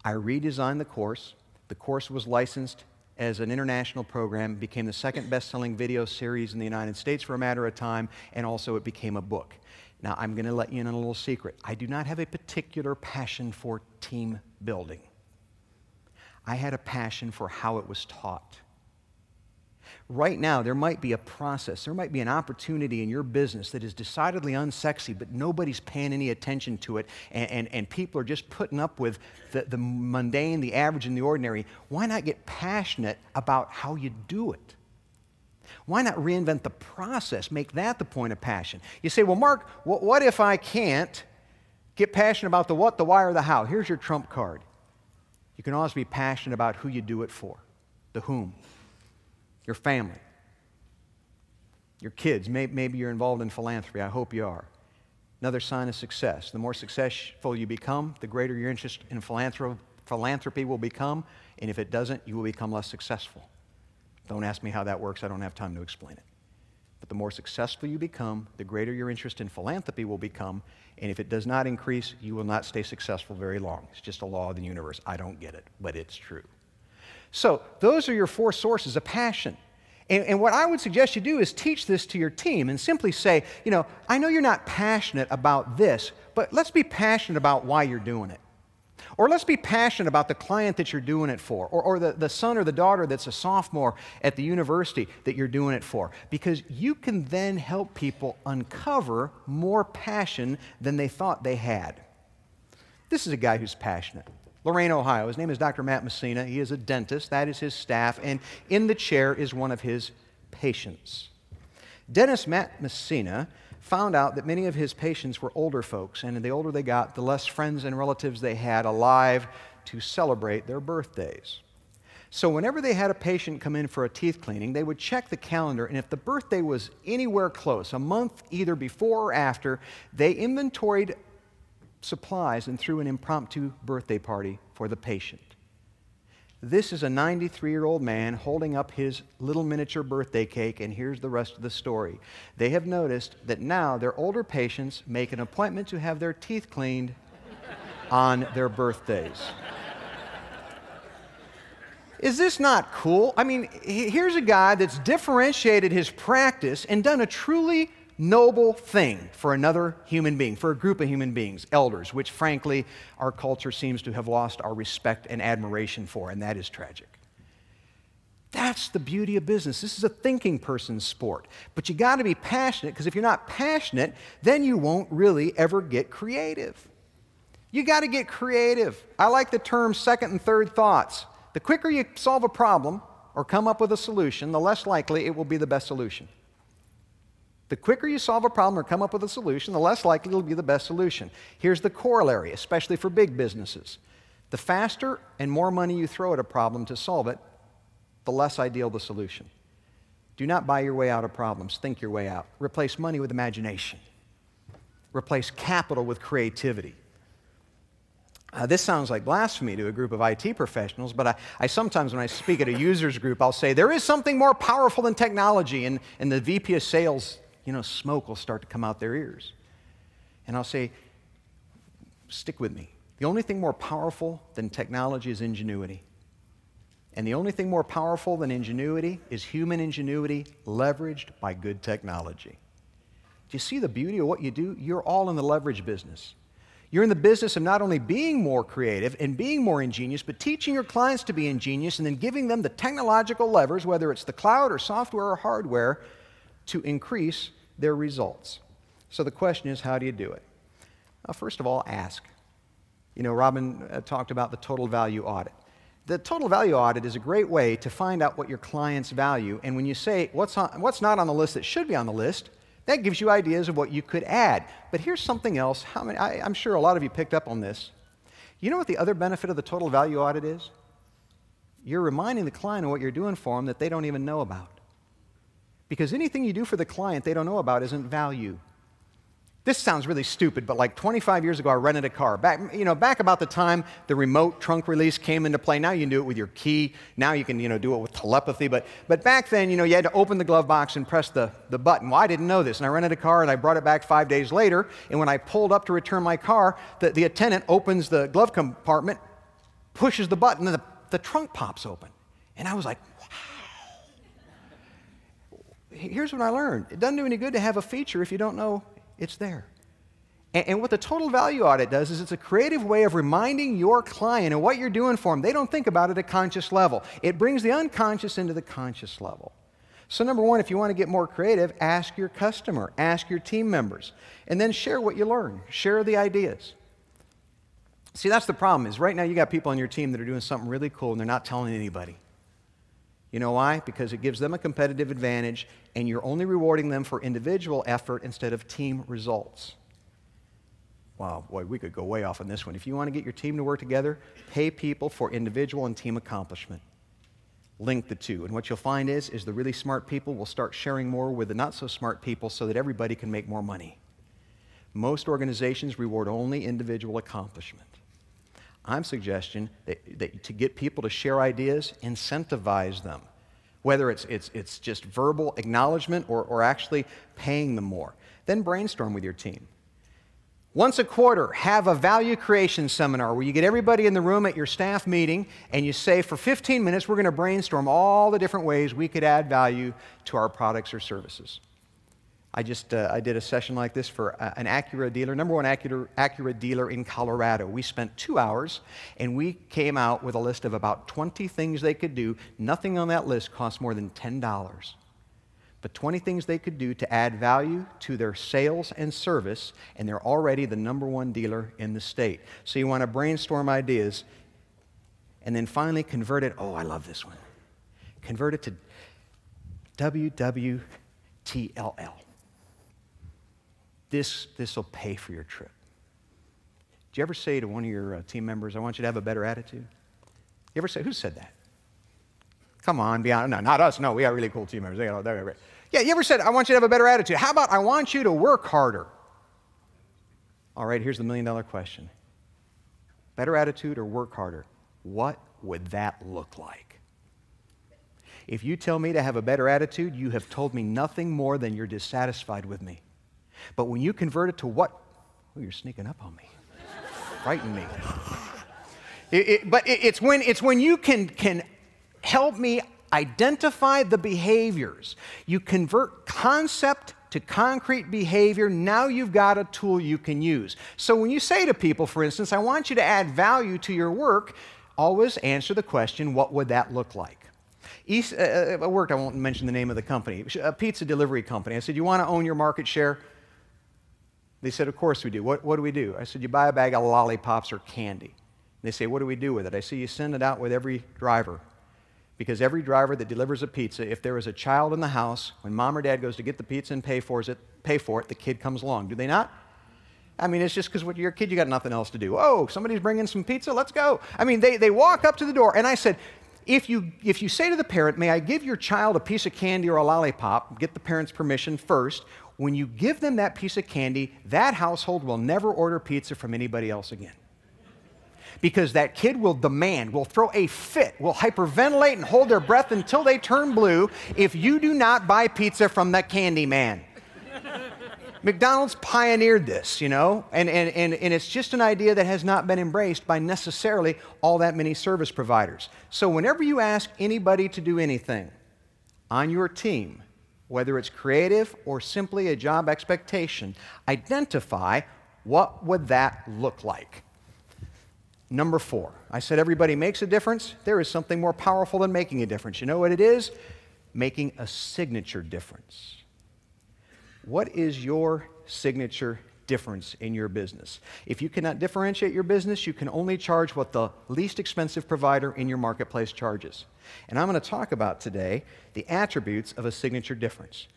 I redesigned the course. The course was licensed as an international program, became the 2nd best-selling video series in the United States for a matter of time, and also it became a book. Now, I'm going to let you in on a little secret. I do not have a particular passion for team building. I had a passion for how it was taught. Right now, there might be a process, there might be an opportunity in your business that is decidedly unsexy, but nobody's paying any attention to it, and people are just putting up with the mundane, the average, and the ordinary. Why not get passionate about how you do it? Why not reinvent the process, make that the point of passion? You say, well, Mark, what if I can't get passionate about the what, the why, or the how? Here's your trump card. You can always be passionate about who you do it for, the whom. Your family, your kids. Maybe you're involved in philanthropy. I hope you are. Another sign of success. The more successful you become, the greater your interest in philanthropy will become, and if it doesn't, you will become less successful. Don't ask me how that works. I don't have time to explain it. But the more successful you become, the greater your interest in philanthropy will become, and if it does not increase, you will not stay successful very long. It's just a law of the universe. I don't get it, but it's true. So those are your 4 sources of passion. And what I would suggest you do is teach this to your team and simply say, you know, I know you're not passionate about this, but let's be passionate about why you're doing it. Or let's be passionate about the client that you're doing it for, or the son or the daughter that's a sophomore at the university that you're doing it for. Because you can then help people uncover more passion than they thought they had. This is a guy who's passionate. Lorain, Ohio. His name is Dr. Matt Messina. He is a dentist. That is his staff. And in the chair is one of his patients. Dentist Matt Messina found out that many of his patients were older folks, and the older they got, the less friends and relatives they had alive to celebrate their birthdays. So whenever they had a patient come in for a teeth cleaning, they would check the calendar, and if the birthday was anywhere close, a month either before or after, they inventoried supplies and threw an impromptu birthday party for the patient. This is a 93-year-old man holding up his little miniature birthday cake, and here's the rest of the story. They have noticed that now their older patients make an appointment to have their teeth cleaned on their birthdays. Is this not cool? I mean, here's a guy that's differentiated his practice and done a truly noble thing for another human being, for a group of human beings, elders, which frankly our culture seems to have lost our respect and admiration for, and that is tragic. That's the beauty of business. This is a thinking person's sport. But you got to be passionate, because if you're not passionate, then you won't really ever get creative. You got to get creative. I like the term second and third thoughts. The quicker you solve a problem or come up with a solution, the less likely it will be the best solution. The quicker you solve a problem or come up with a solution, the less likely it will be the best solution. Here's the corollary, especially for big businesses. The faster and more money you throw at a problem to solve it, the less ideal the solution. Do not buy your way out of problems. Think your way out. Replace money with imagination. Replace capital with creativity. This sounds like blasphemy to a group of IT professionals, but I sometimes, when I speak at a users group, I'll say, there is something more powerful than technology, and the VP of sales, smoke will start to come out their ears. And I'll say, stick with me. The only thing more powerful than technology is ingenuity. And the only thing more powerful than ingenuity is human ingenuity leveraged by good technology. Do you see the beauty of what you do? You're all in the leverage business. You're in the business of not only being more creative and being more ingenious, but teaching your clients to be ingenious and then giving them the technological levers, whether it's the cloud or software or hardware, to increase their results. So the question is, how do you do it? First of all, ask. Robin talked about the total value audit. The total value audit is a great way to find out what your clients value, and when you say what's not on the list that should be on the list, that gives you ideas of what you could add. But here's something else. I'm sure a lot of you picked up on this. You know what the other benefit of the total value audit is? You're reminding the client of what you're doing for them that they don't even know about. Because anything you do for the client they don't know about isn't value. This sounds really stupid, but like 25 years ago, I rented a car. Back about the time the remote trunk release came into play. Now you can do it with your key. Now you can, do it with telepathy. But back then, you had to open the glove box and press the button. Well, I didn't know this, and I rented a car, and I brought it back 5 days later. And when I pulled up to return my car, the attendant opens the glove compartment, pushes the button, and the trunk pops open. And I was like, wow. Here's what I learned. It doesn't do any good to have a feature if you don't know it's there. And what the total value audit does is it's a creative way of reminding your client of what you're doing for them. They don't think about it at a conscious level. It brings the unconscious into the conscious level. So number one, if you want to get more creative, ask your customer, ask your team members, and then share what you learn. Share the ideas. See, that's the problem is right now you got people on your team that are doing something really cool and they're not telling anybody. You know why? Because it gives them a competitive advantage, and you're only rewarding them for individual effort instead of team results. Wow, boy, we could go way off on this one. If you want to get your team to work together, pay people for individual and team accomplishment. Link the two. And what you'll find is the really smart people will start sharing more with the not-so-smart people so that everybody can make more money. Most organizations reward only individual accomplishment. I'm suggesting that to get people to share ideas, incentivize them, whether it's just verbal acknowledgement or actually paying them more. Then brainstorm with your team. Once a quarter, have a value creation seminar where you get everybody in the room at your staff meeting and you say, for 15 minutes, we're going to brainstorm all the different ways we could add value to our products or services. I did a session like this for an Acura dealer, number one Acura dealer in Colorado. We spent 2 hours, and we came out with a list of about 20 things they could do. Nothing on that list cost more than $10. but 20 things they could do to add value to their sales and service, and they're already the #1 dealer in the state. So you want to brainstorm ideas and then finally convert it. Oh, I love this one. Convert it to WWTLL. This will pay for your trip. Did you ever say to one of your team members, I want you to have a better attitude? You ever say, who said that? Come on, be honest. No, not us. No, we got really cool team members. They're great. Yeah, you ever said, I want you to have a better attitude? How about I want you to work harder? All right, here's the million-dollar question. Better attitude or work harder? What would that look like? If you tell me to have a better attitude, you have told me nothing more than you're dissatisfied with me. But when you convert it to what? Oh, you're sneaking up on me. Frighten me. But it's when you can help me identify the behaviors. You convert concept to concrete behavior. Now you've got a tool you can use. So when you say to people, for instance, I want you to add value to your work, always answer the question, what would that look like? I won't mention the name of the company, a pizza delivery company. I said, you want to own your market share? They said, of course we do. What do we do? I said, you buy a bag of lollipops or candy. They say, what do we do with it? I say, you send it out with every driver. Because every driver that delivers a pizza, if there is a child in the house, when mom or dad goes to get the pizza and pay for it, the kid comes along. Do they not? I mean, it's just because with your kid, you got nothing else to do. Oh, somebody's bringing some pizza, let's go. I mean, they walk up to the door, and I said, if you say to the parent, may I give your child a piece of candy or a lollipop, get the parent's permission first. When you give them that piece of candy, that household will never order pizza from anybody else again. Because that kid will demand, will throw a fit, will hyperventilate and hold their breath until they turn blue if you do not buy pizza from the candy man. McDonald's pioneered this, you know, and it's just an idea that has not been embraced by necessarily all that many service providers. So whenever you ask anybody to do anything on your team, whether it's creative or simply a job expectation, identify what would that look like. Number 4, I said everybody makes a difference. There is something more powerful than making a difference. You know what it is? Making a signature difference. What is your signature difference in your business? If you cannot differentiate your business, you can only charge what the least expensive provider in your marketplace charges. And I'm going to talk about today the attributes of a signature difference.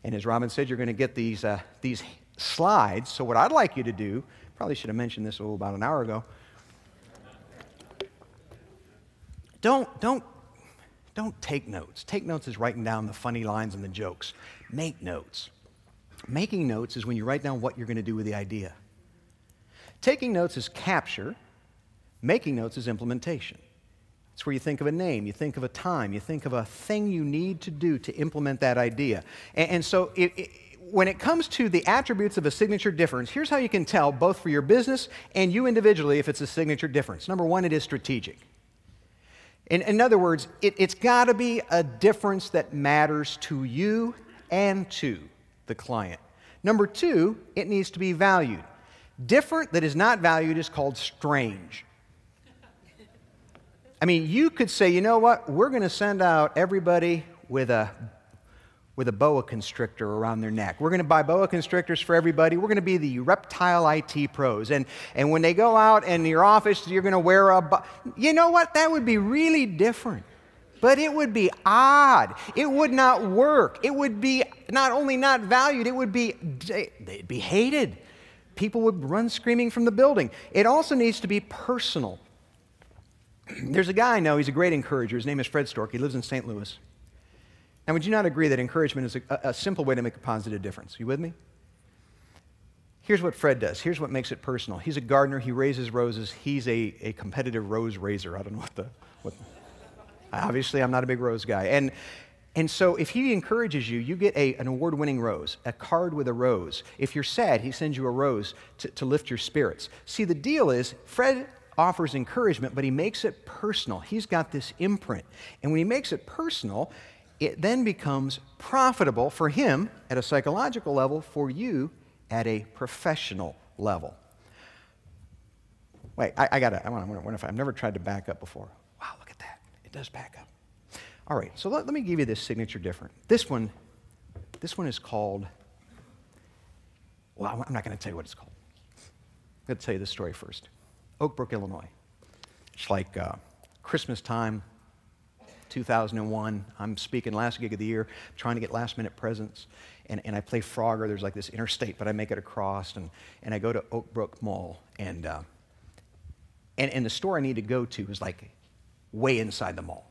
And as Robin said, you're going to get these slides. So what I'd like you to do, probably should have mentioned this about an hour ago, Don't take notes. Take notes is writing down the funny lines and the jokes. Make notes. Making notes is when you write down what you're going to do with the idea. Taking notes is capture. Making notes is implementation. It's where you think of a name, you think of a time, you think of a thing you need to do to implement that idea. And so when it comes to the attributes of a signature difference, here's how you can tell, both for your business and you individually, if it's a signature difference. Number 1, it is strategic. In other words, it's got to be a difference that matters to you and to the client. Number 2, it needs to be valued. Different that is not valued is called strange. I mean, you could say, you know what, we're going to send out everybody with a boa constrictor around their neck. We're going to buy boa constrictors for everybody. We're going to be the reptile IT pros. And when they go out in your office, you're going to wear you know what? That would be really different. But it would be odd. It would not work. It would be not only not valued, they'd be hated. People would run screaming from the building. It also needs to be personal. There's a guy I know, he's a great encourager. His name is Fred Stork. He lives in St. Louis. Now, would you not agree that encouragement is a simple way to make a positive difference? You with me? Here's what Fred does. Here's what makes it personal. He's a gardener. He raises roses. He's a competitive rose raiser. I don't know obviously, I'm not a big rose guy. And so if he encourages you, you get an award-winning rose, a card with a rose. If you're sad, he sends you a rose to lift your spirits. See, the deal is, Fred offers encouragement, but he makes it personal. He's got this imprint. And when he makes it personal, it then becomes profitable for him at a psychological level, for you at a professional level. Wait, I've never tried to back up before. Wow, look at that. It does back up. All right, so let me give you this signature difference. This one This one is called, well, I'm not going to tell you what it's called. I'm going to tell you this story first. Oak Brook, Illinois. It's like Christmas time, 2001. I'm speaking last gig of the year, trying to get last-minute presents. And I play Frogger. There's like this interstate, but I make it across. And I go to Oak Brook Mall. And the store I need to go to is like way inside the mall.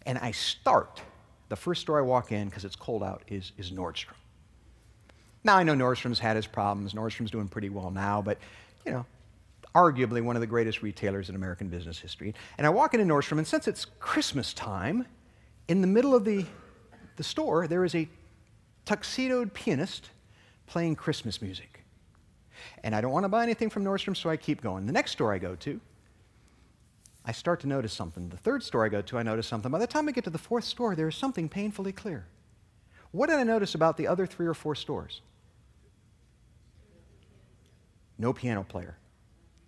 And I start, the first store I walk in, because it's cold out, is Nordstrom. Now, I know Nordstrom's had its problems. Nordstrom's doing pretty well now, but, you know, arguably one of the greatest retailers in American business history. And I walk into Nordstrom, and since it's Christmas time, in the middle of the store, there is a tuxedoed pianist playing Christmas music. And I don't want to buy anything from Nordstrom, so I keep going. The next store I go to, I start to notice something. The third store I go to, I notice something. By the time I get to the fourth store, there is something painfully clear. What did I notice about the other 3 or 4 stores? No piano player.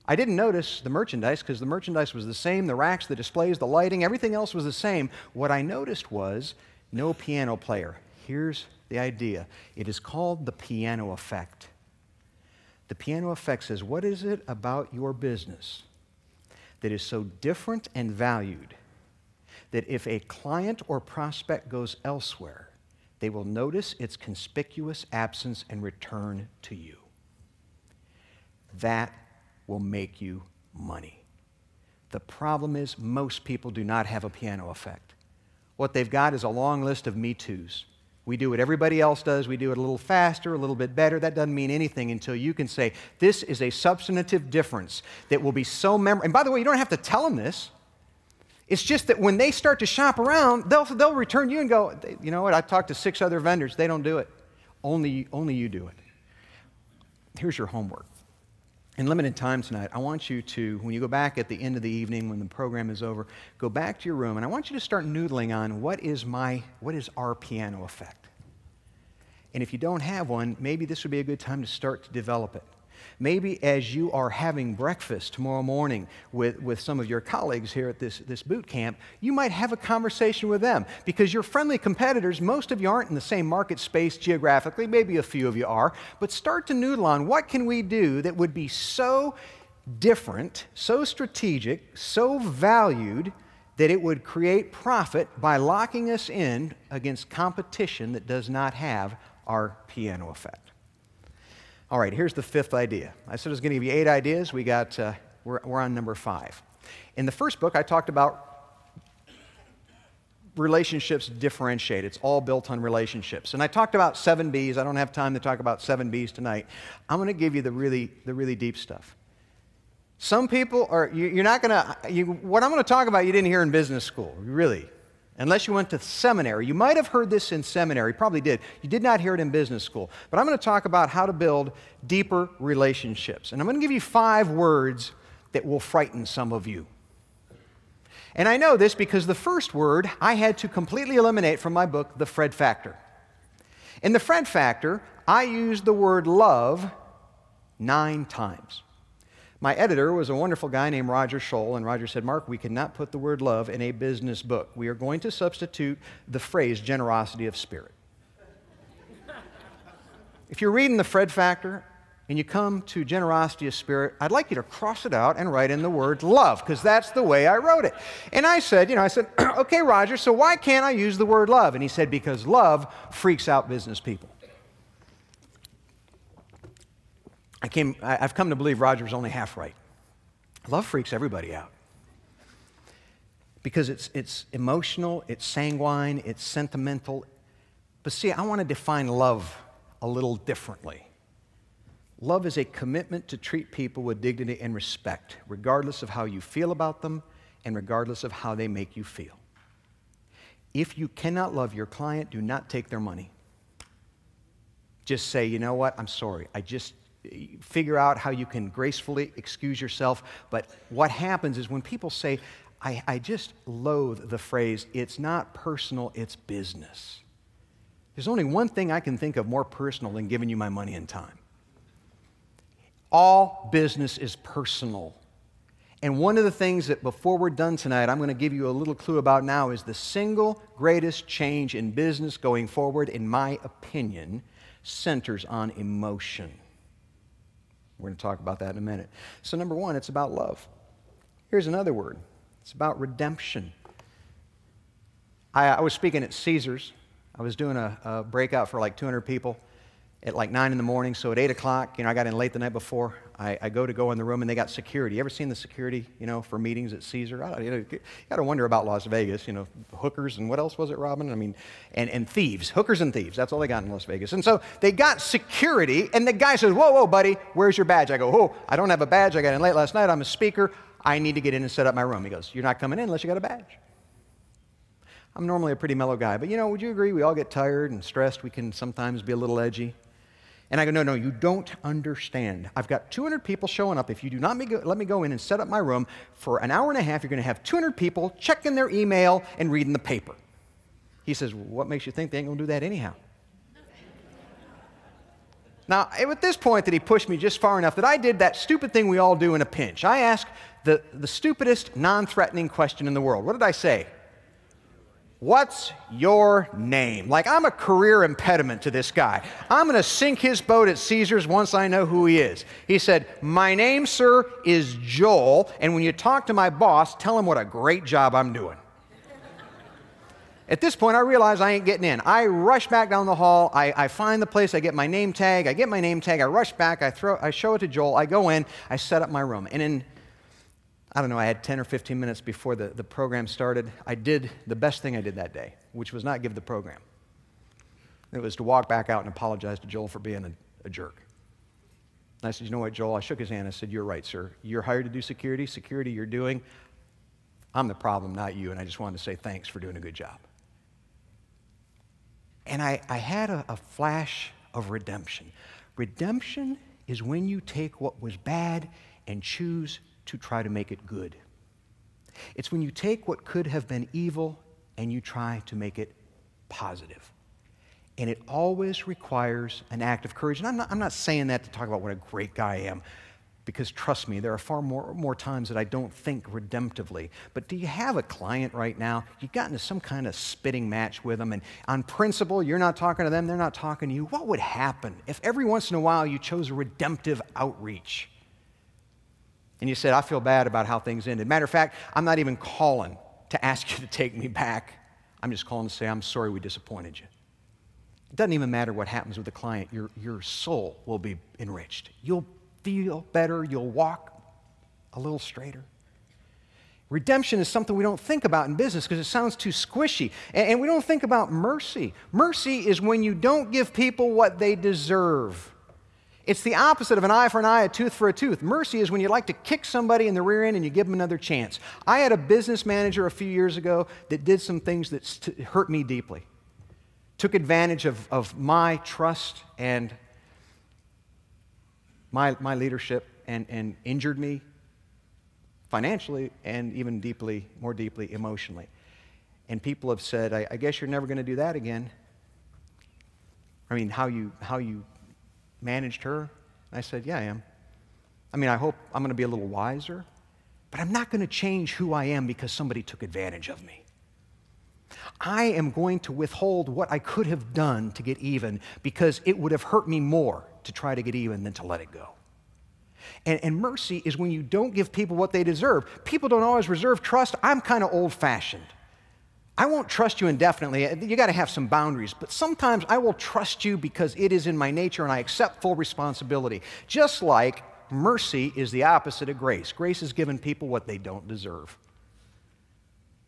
I didn't notice the merchandise because the merchandise was the same, the racks, the displays, the lighting, everything else was the same. What I noticed was no piano player. Here's the idea. It is called the piano effect. The piano effect says, what is it about your business that is so different and valued that if a client or prospect goes elsewhere, they will notice its conspicuous absence and return to you? That will make you money. The problem is most people do not have a piano effect. What they've got is a long list of Me Too's. We do what everybody else does. We do it a little faster, a little bit better. That doesn't mean anything until you can say, this is a substantive difference that will be so memorable. And by the way, you don't have to tell them this. It's just that when they start to shop around, they'll return you and go, you know what, I talked to 6 other vendors. They don't do it. Only you do it. Here's your homework. In limited time tonight, I want you to, when you go back at the end of the evening, when the program is over, go back to your room, and I want you to start noodling on what is our piano effect. And if you don't have one, maybe this would be a good time to start to develop it. Maybe as you are having breakfast tomorrow morning with some of your colleagues here at this boot camp, you might have a conversation with them. Because your friendly competitors, most of you aren't in the same market space geographically, maybe a few of you are, but start to noodle on what can we do that would be so different, so strategic, so valued, that it would create profit by locking us in against competition that does not have our piano effect. All right, here's the 5th idea. I said I was going to give you 8 ideas. We're on number 5. In the first book, I talked about relationships differentiate. It's all built on relationships. And I talked about 7 B's. I don't have time to talk about 7 B's tonight. I'm going to give you the really deep stuff. Some people are, you're not going to, what I'm going to talk about you didn't hear in business school, really. Unless you went to seminary. You might have heard this in seminary, probably did. You did not hear it in business school. But I'm going to talk about how to build deeper relationships. And I'm going to give you 5 words that will frighten some of you. And I know this because the first word I had to completely eliminate from my book, The Fred Factor. In The Fred Factor, I used the word love 9 times. My editor was a wonderful guy named Roger Scholl, and Roger said, Mark, we cannot put the word love in a business book. We are going to substitute the phrase generosity of spirit. If you're reading The Fred Factor and you come to generosity of spirit, I'd like you to cross it out and write in the word love, because that's the way I wrote it. And I said, okay, Roger, so why can't I use the word love? And he said, because love freaks out business people. I've come to believe Roger's only half right. Love freaks everybody out. Because it's emotional, it's sanguine, it's sentimental. But see, I want to define love a little differently. Love is a commitment to treat people with dignity and respect, regardless of how you feel about them and regardless of how they make you feel. If you cannot love your client, do not take their money. Just say, you know what, I'm sorry. Figure out how you can gracefully excuse yourself. But what happens is when people say, I just loathe the phrase, it's not personal, it's business. There's only one thing I can think of more personal than giving you my money and time. All business is personal. And one of the things that before we're done tonight, I'm going to give you a little clue about now is the single greatest change in business going forward, in my opinion, centers on emotion. We're going to talk about that in a minute. So number one, it's about love. Here's another word. It's about redemption. I was speaking at Caesars. I was doing a breakout for like 200 people at like 9 in the morning. So at 8 o'clock, I got in late the night before. I go in the room and they got security. You ever seen the security, for meetings at Caesar? You got to wonder about Las Vegas, hookers and what else was it, Robin? I mean, and thieves, hookers and thieves. That's all they got in Las Vegas. And so they got security and the guy says, whoa, buddy, where's your badge? I go, oh, I don't have a badge. I got in late last night. I'm a speaker. I need to get in and set up my room. He goes, you're not coming in unless you got a badge. I'm normally a pretty mellow guy, but would you agree we all get tired and stressed? We can sometimes be a little edgy. And I go, no, you don't understand. I've got 200 people showing up. If you do not let me go in and set up my room, for an hour and a half, you're going to have 200 people checking their email and reading the paper. He says, what makes you think they ain't going to do that anyhow? Now, at this point that he pushed me just far enough that I did that stupid thing we all do in a pinch. I asked the stupidest, non-threatening question in the world. What did I say? What's your name? Like I'm a career impediment to this guy. I'm going to sink his boat at Caesars once I know who he is. He said, my name, sir, is Joel, and when you talk to my boss, tell him what a great job I'm doing. At this point, I realize I ain't getting in. I rush back down the hall. I find the place. I get my name tag. I rush back. I show it to Joel. I go in. I set up my room. And in I don't know, I had 10 or 15 minutes before the program started. I did the best thing I did that day, which was not give the program. It was to walk back out and apologize to Joel for being a jerk. And I said, you know what, Joel? I shook his hand. I said, you're right, sir. You're hired to do security. Security you're doing. I'm the problem, not you. And I just wanted to say thanks for doing a good job. And I had a flash of redemption. Redemption is when you take what was bad and choose to try to make it good. It's when you take what could have been evil and you try to make it positive. And it always requires an act of courage. And I'm not saying that to talk about what a great guy I am, because trust me, there are far more times that I don't think redemptively. But do you have a client right now? You got into some kind of spitting match with them, and on principle, you're not talking to them, they're not talking to you. What would happen if every once in a while you chose a redemptive outreach? And you said, I feel bad about how things ended. Matter of fact, I'm not even calling to ask you to take me back. I'm just calling to say, I'm sorry we disappointed you. It doesn't even matter what happens with the client. Your soul will be enriched. You'll feel better. You'll walk a little straighter. Redemption is something we don't think about in business because it sounds too squishy. And we don't think about mercy. Mercy is when you don't give people what they deserve. It's the opposite of an eye for an eye, a tooth for a tooth. Mercy is when you like to kick somebody in the rear end and you give them another chance. I had a business manager a few years ago that did some things that hurt me deeply. Took advantage of my trust and my leadership and injured me financially and even more deeply emotionally. And people have said, I guess you're never going to do that again. I mean, how you managed her? And I said, yeah, I am. I mean, I hope I'm going to be a little wiser, but I'm not going to change who I am because somebody took advantage of me. I am going to withhold what I could have done to get even because it would have hurt me more to try to get even than to let it go. And mercy is when you don't give people what they deserve. People don't always reserve trust. I'm kind of old-fashioned. I won't trust you indefinitely. You got to have some boundaries. But sometimes I will trust you because it is in my nature and I accept full responsibility. Just like mercy is the opposite of grace. Grace is giving people what they don't deserve.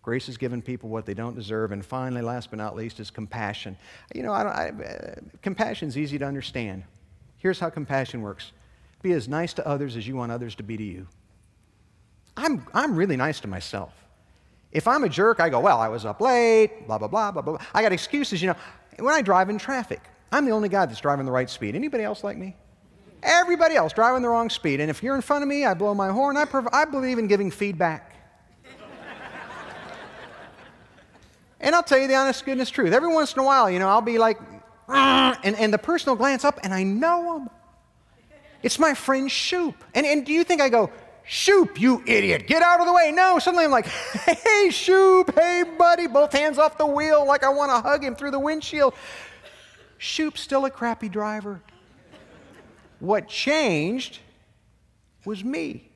Grace is giving people what they don't deserve. And finally, last but not least, is compassion. You know, compassion is easy to understand. Here's how compassion works. Be as nice to others as you want others to be to you. I'm really nice to myself. If I'm a jerk, I go, well, I was up late, blah, blah, blah, blah, blah. I got excuses, you know. When I drive in traffic, I'm the only guy that's driving the right speed. Anybody else like me? Everybody else driving the wrong speed. And if you're in front of me, I blow my horn. I believe in giving feedback. And I'll tell you the honest goodness truth. Every once in a while, you know, I'll be like, and the person will glance up, and I know him. It's my friend Shoop. And do you think I go, Shoop, you idiot, get out of the way. No, suddenly I'm like, hey, Shoop, hey, buddy, both hands off the wheel like I want to hug him through the windshield. Shoop's still a crappy driver. What changed was me,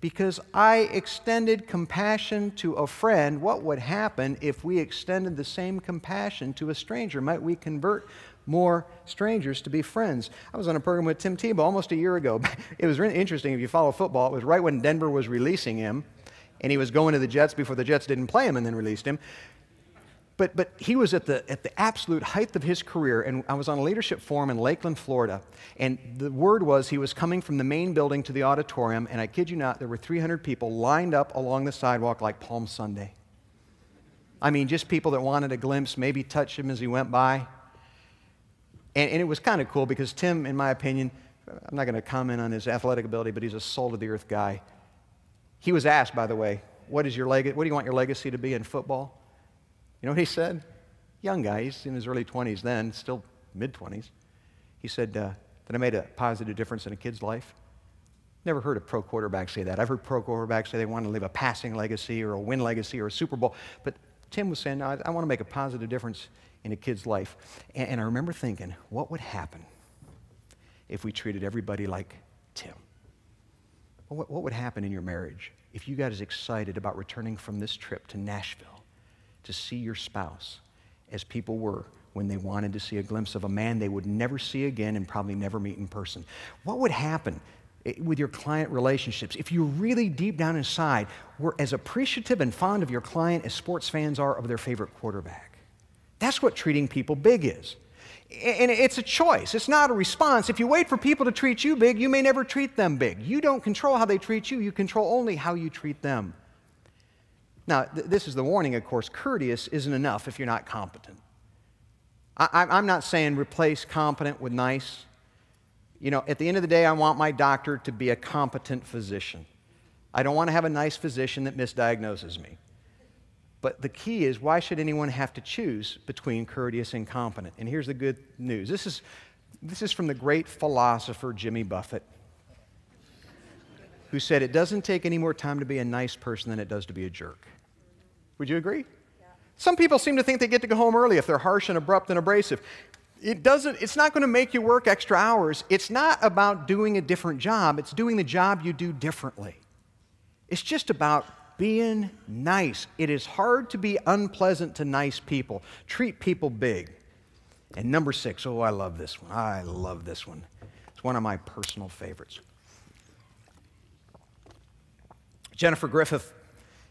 because I extended compassion to a friend. What would happen if we extended the same compassion to a stranger? Might we convert more strangers to be friends? I was on a program with Tim Tebow almost a year ago. It was really interesting. If you follow football, it was right when Denver was releasing him, and he was going to the Jets before the Jets didn't play him and then released him. But he was at the absolute height of his career, and I was on a leadership forum in Lakeland, Florida, and the word was he was coming from the main building to the auditorium, and I kid you not, there were 300 people lined up along the sidewalk like Palm Sunday. I mean, just people that wanted a glimpse, maybe touch him as he went by. And it was kind of cool because Tim, in my opinion, I'm not going to comment on his athletic ability, but he's a salt-of-the-earth guy. He was asked, by the way, what do you want your legacy to be in football? You know what he said? Young guy, he's in his early 20s then, still mid-20s. He said that I made a positive difference in a kid's life. Never heard a pro quarterback say that. I've heard pro quarterbacks say they want to leave a passing legacy or a win legacy or a Super Bowl. But Tim was saying, no, I want to make a positive difference in a kid's life. And I remember thinking, what would happen if we treated everybody like Tim? What would happen in your marriage if you got as excited about returning from this trip to Nashville to see your spouse as people were when they wanted to see a glimpse of a man they would never see again and probably never meet in person? What would happen with your client relationships if you really deep down inside were as appreciative and fond of your client as sports fans are of their favorite quarterback? That's what treating people big is. And it's a choice. It's not a response. If you wait for people to treat you big, you may never treat them big. You don't control how they treat you. You control only how you treat them. Now, this is the warning, of course. Courteous isn't enough if you're not competent. I'm not saying replace competent with nice. You know, at the end of the day, I want my doctor to be a competent physician. I don't want to have a nice physician that misdiagnoses me. But the key is, why should anyone have to choose between courteous and competent? And here's the good news. This is from the great philosopher Jimmy Buffett, who said, it doesn't take any more time to be a nice person than it does to be a jerk. Would you agree? Yeah. Some people seem to think they get to go home early if they're harsh and abrupt and abrasive. It's not going to make you work extra hours. It's not about doing a different job. It's doing the job you do differently. It's just about being nice. It is hard to be unpleasant to nice people. Treat people big. And number 6, oh, I love this one. I love this one. It's one of my personal favorites. Jennifer Griffith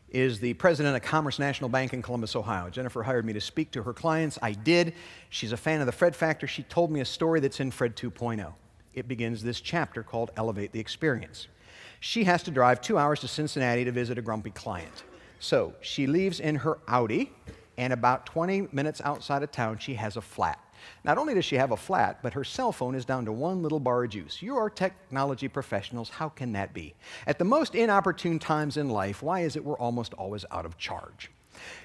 is the president of Commerce National Bank in Columbus, Ohio. Jennifer hired me to speak to her clients. I did. She's a fan of the Fred Factor. She told me a story that's in Fred 2.0. It begins this chapter called Elevate the Experience. She has to drive 2 hours to Cincinnati to visit a grumpy client. So she leaves in her Audi, and about 20 minutes outside of town, she has a flat. Not only does she have a flat, but her cell phone is down to one little bar of juice. You are technology professionals. How can that be? At the most inopportune times in life, why is it we're almost always out of charge?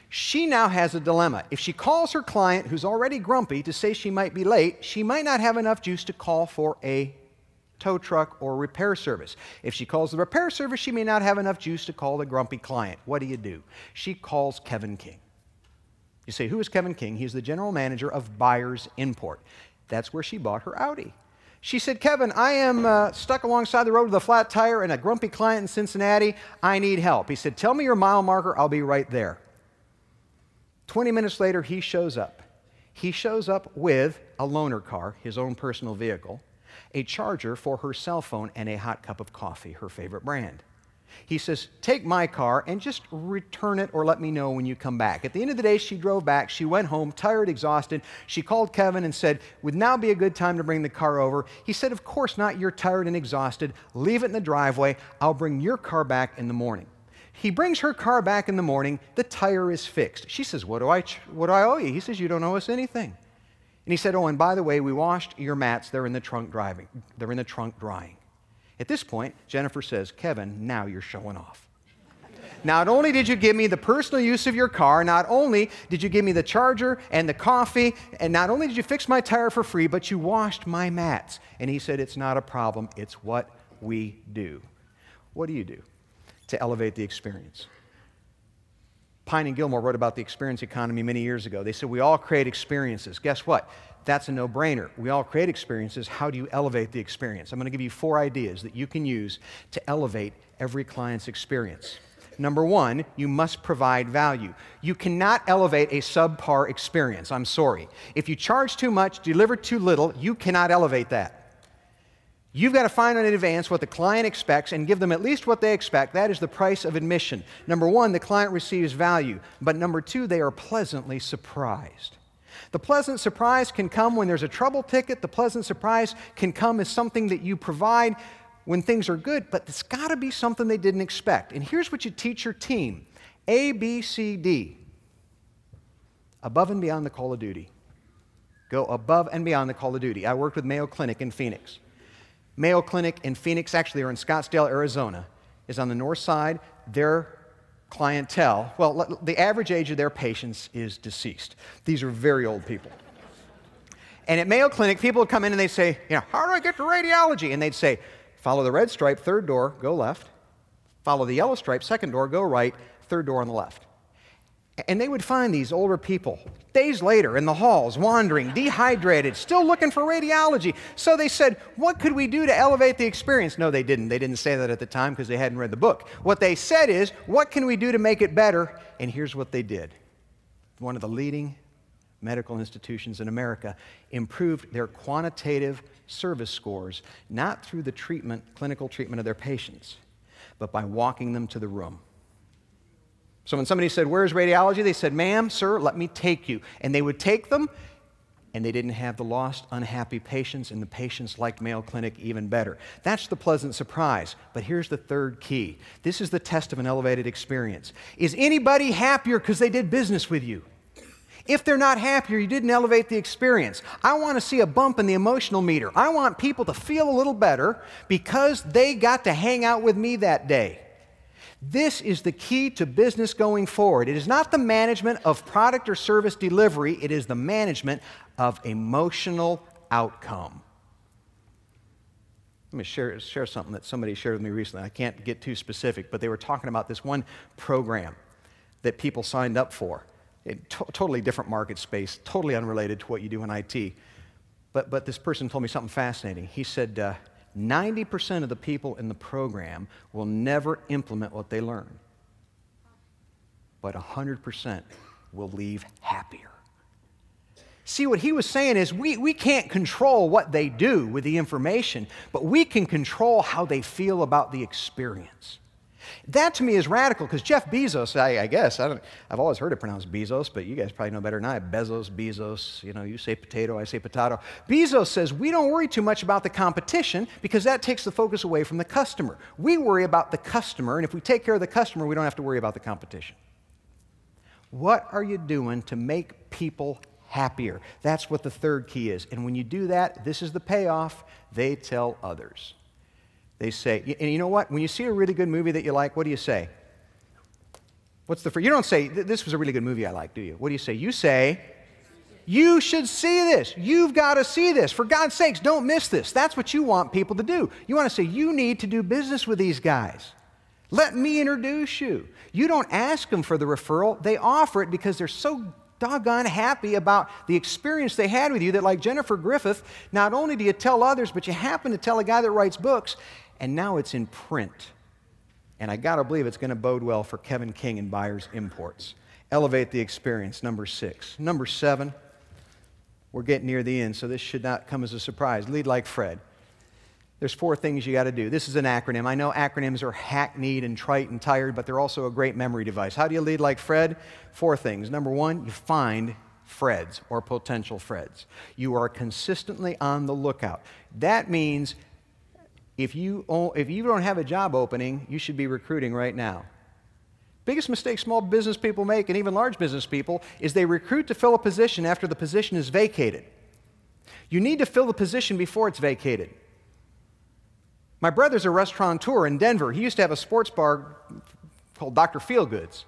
She now has a dilemma. If she calls her client, who's already grumpy, to say she might be late, she might not have enough juice to call for a tow truck or repair service. If she calls the repair service, she may not have enough juice to call the grumpy client. What do? She calls Kevin King. You say, who is Kevin King? He's the general manager of Buyers Import. That's where she bought her Audi. She said, Kevin, I am stuck alongside the road with a flat tire and a grumpy client in Cincinnati. I need help. He said, tell me your mile marker. I'll be right there. 20 minutes later, he shows up. He shows up with a loaner car, his own personal vehicle, a charger for her cell phone, and a hot cup of coffee, her favorite brand. He says, take my car and just return it or let me know when you come back. At the end of the day, she drove back. She went home, tired, exhausted. She called Kevin and said, would now be a good time to bring the car over? He said, of course not. You're tired and exhausted. Leave it in the driveway. I'll bring your car back in the morning. He brings her car back in the morning. The tire is fixed. She says, what do I owe you? He says, you don't owe us anything. And he said, oh, and by the way, we washed your mats. They're in the trunk drying. At this point, Jennifer says, Kevin, now you're showing off. Not only did you give me the personal use of your car, not only did you give me the charger and the coffee, and not only did you fix my tire for free, but you washed my mats. And he said, it's not a problem, it's what we do. What do you do to elevate the experience? Pine and Gilmore wrote about the experience economy many years ago. They said, we all create experiences. Guess what? That's a no-brainer. We all create experiences. How do you elevate the experience? I'm going to give you 4 ideas that you can use to elevate every client's experience. Number 1, you must provide value. You cannot elevate a subpar experience. I'm sorry. If you charge too much, deliver too little, you cannot elevate that. You've got to find out in advance what the client expects and give them at least what they expect. That is the price of admission. Number 1, the client receives value. But number 2, they are pleasantly surprised. The pleasant surprise can come when there's a trouble ticket. The pleasant surprise can come as something that you provide when things are good, but it's got to be something they didn't expect. And here's what you teach your team. A, B, C, D. Above and beyond the call of duty. Go above and beyond the call of duty. I worked with Mayo Clinic in Phoenix. Mayo Clinic in Phoenix, actually, are in Scottsdale, Arizona, is on the north side. Their clientele, well, the average age of their patients is deceased. These are very old people. And at Mayo Clinic, people would come in and they'd say, how do I get to radiology? And they'd say, follow the red stripe, 3rd door, go left. Follow the yellow stripe, 2nd door, go right, 3rd door on the left. And they would find these older people days later in the halls, wandering, dehydrated, still looking for radiology. So they said, what could we do to elevate the experience? No, they didn't. They didn't say that at the time because they hadn't read the book. What they said is, what can we do to make it better? And here's what they did. One of the leading medical institutions in America improved their quantitative service scores, not through the clinical treatment of their patients, but by walking them to the room. So when somebody said, where's radiology? They said, ma'am, sir, let me take you. And they would take them, and they didn't have the lost, unhappy patients, and the patients liked Mayo Clinic even better. That's the pleasant surprise. But here's the 3rd key. This is the test of an elevated experience. Is anybody happier because they did business with you? If they're not happier, you didn't elevate the experience. I want to see a bump in the emotional meter. I want people to feel a little better because they got to hang out with me that day. This is the key to business going forward. It is not the management of product or service delivery. It is the management of emotional outcome. Let me share something that somebody shared with me recently. I can't get too specific, but they were talking about this one program that people signed up for. Totally different market space, totally unrelated to what you do in IT. But this person told me something fascinating. He said, 90% of the people in the program will never implement what they learn, but 100% will leave happier. See, what he was saying is we can't control what they do with the information, but we can control how they feel about the experience. That to me is radical because Jeff Bezos, I guess, I've always heard it pronounced Bezos, but you guys probably know better than I. Bezos, Bezos, you say potato, I say potato. Bezos says we don't worry too much about the competition because that takes the focus away from the customer. We worry about the customer, and if we take care of the customer, we don't have to worry about the competition. What are you doing to make people happier? That's what the 3rd key is. And when you do that, this is the payoff. They tell others. They say, and you know what? When you see a really good movie that you like, what do you say? You don't say, this was a really good movie I like, do you? What do you say? You say, you should see this. You've got to see this. For God's sakes, don't miss this. That's what you want people to do. You want to say, you need to do business with these guys. Let me introduce you. You don't ask them for the referral. They offer it because they're so doggone happy about the experience they had with you that, like Jennifer Griffith, not only do you tell others, but you happen to tell a guy that writes books, and now it's in print. And I got to believe it's going to bode well for Kevin King and Buyers Imports. Elevate the experience, number 6. Number 7, we're getting near the end, so this should not come as a surprise. Lead like Fred. There's 4 things you got to do. This is an acronym. I know acronyms are hackneyed and trite and tired, but they're also a great memory device. How do you lead like Fred? 4 things. Number 1, you find Freds or potential Freds. You are consistently on the lookout. That means if you don't have a job opening, you should be recruiting right now. Biggest mistake small business people make, and even large business people, is they recruit to fill a position after the position is vacated. You need to fill the position before it's vacated. My brother's a restaurateur in Denver. He used to have a sports bar called Dr. Feelgoods.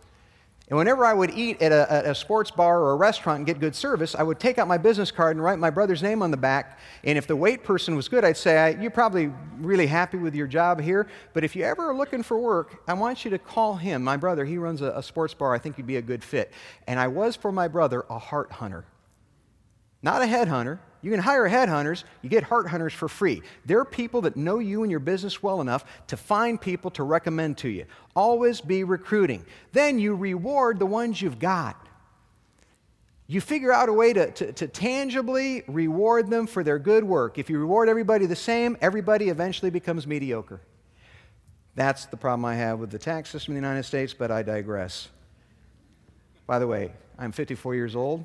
And whenever I would eat at a sports bar or a restaurant and get good service, I would take out my business card and write my brother's name on the back. And if the wait person was good, I'd say, you're probably really happy with your job here, but if you ever are looking for work, I want you to call him. My brother, he runs a sports bar. I think he'd be a good fit. And I was, for my brother, a heart hunter. Not a headhunter. You can hire headhunters. You get heart hunters for free. They're people that know you and your business well enough to find people to recommend to you. Always be recruiting. Then you reward the ones you've got. You figure out a way to tangibly reward them for their good work. If you reward everybody the same, everybody eventually becomes mediocre. That's the problem I have with the tax system in the United States, but I digress. By the way, I'm 54 years old,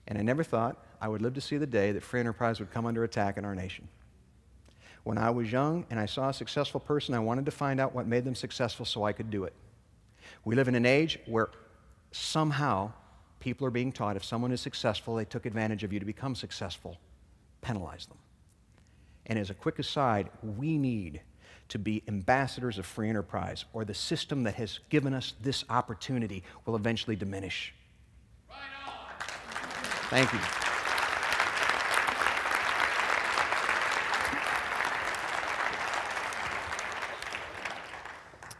and I never thought I would live to see the day that free enterprise would come under attack in our nation. When I was young and I saw a successful person, I wanted to find out what made them successful so I could do it. We live in an age where somehow people are being taught if someone is successful, they took advantage of you to become successful. Penalize them. And as a quick aside, we need to be ambassadors of free enterprise, or the system that has given us this opportunity will eventually diminish. Right on. Thank you.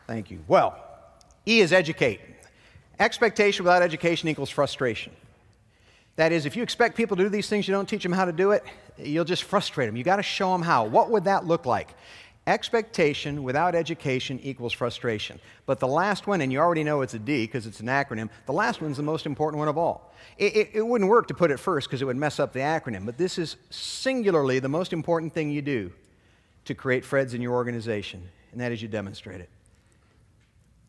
Thank you. Well, E is educate. Expectation without education equals frustration. That is, if you expect people to do these things, you don't teach them how to do it, you'll just frustrate them. You've got to show them how. What would that look like? Expectation without education equals frustration. But the last one, and you already know it's a D because it's an acronym, the last one's the most important one of all. It wouldn't work to put it first because it would mess up the acronym, but this is singularly the most important thing you do to create Freds in your organization, and that is you demonstrate it.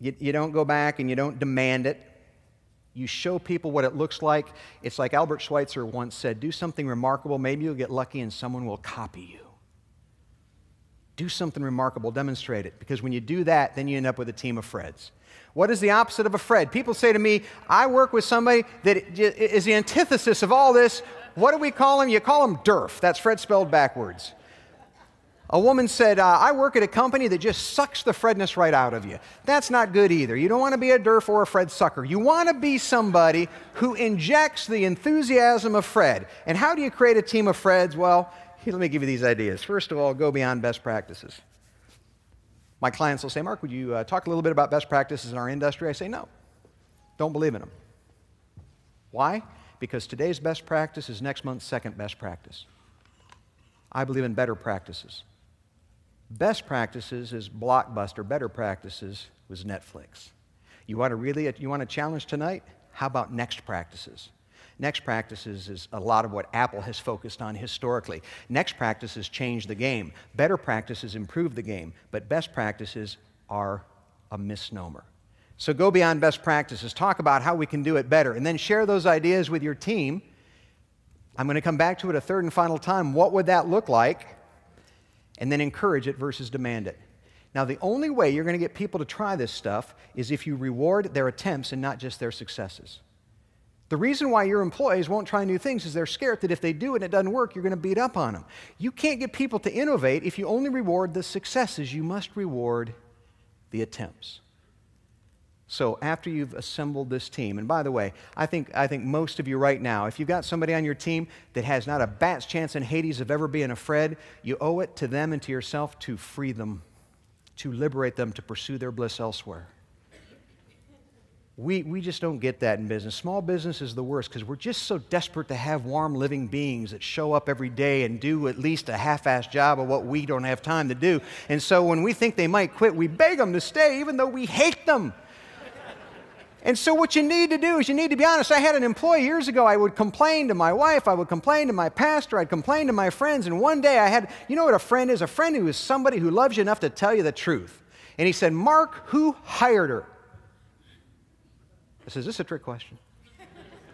You don't go back and you don't demand it. You show people what it looks like. It's like Albert Schweitzer once said, do something remarkable, maybe you'll get lucky and someone will copy you. Do something remarkable, demonstrate it, because when you do that, then you end up with a team of Freds. What is the opposite of a Fred? People say to me, I work with somebody that is the antithesis of all this. What do we call him? You call him DERF. That's Fred spelled backwards. A woman said, I work at a company that just sucks the Fredness right out of you. That's not good either. You don't want to be a DERF or a Fred sucker. You want to be somebody who injects the enthusiasm of Fred. And how do you create a team of Freds? Well, here, let me give you these ideas. First of all, go beyond best practices. My clients will say, Mark, would you talk a little bit about best practices in our industry? I say, no. Don't believe in them. Why? Because today's best practice is next month's second best practice. I believe in better practices. Best practices is Blockbuster. Better practices was Netflix. You want a challenge tonight? How about next practices? Next practices is a lot of what Apple has focused on historically. Next practices change the game. Better practices improve the game. But best practices are a misnomer. So go beyond best practices. Talk about how we can do it better. And then share those ideas with your team. I'm going to come back to it a third and final time. What would that look like? And then encourage it versus demand it. Now, the only way you're going to get people to try this stuff is if you reward their attempts and not just their successes. The reason why your employees won't try new things is they're scared that if they do it and it doesn't work, you're going to beat up on them. You can't get people to innovate if you only reward the successes. You must reward the attempts. So after you've assembled this team, and by the way, I think most of you right now, if you've got somebody on your team that has not a bat's chance in Hades of ever being a Fred, you owe it to them and to yourself to free them, to liberate them, to pursue their bliss elsewhere. We just don't get that in business. Small business is the worst because we're just so desperate to have warm living beings that show up every day and do at least a half-assed job of what we don't have time to do. And so when we think they might quit, we beg them to stay even though we hate them. And so what you need to do is you need to be honest. I had an employee years ago. I would complain to my wife. I would complain to my pastor. I'd complain to my friends. And one day I had, you know what a friend is? A friend who is somebody who loves you enough to tell you the truth. And he said, Mark, who hired her? I said, is this a trick question?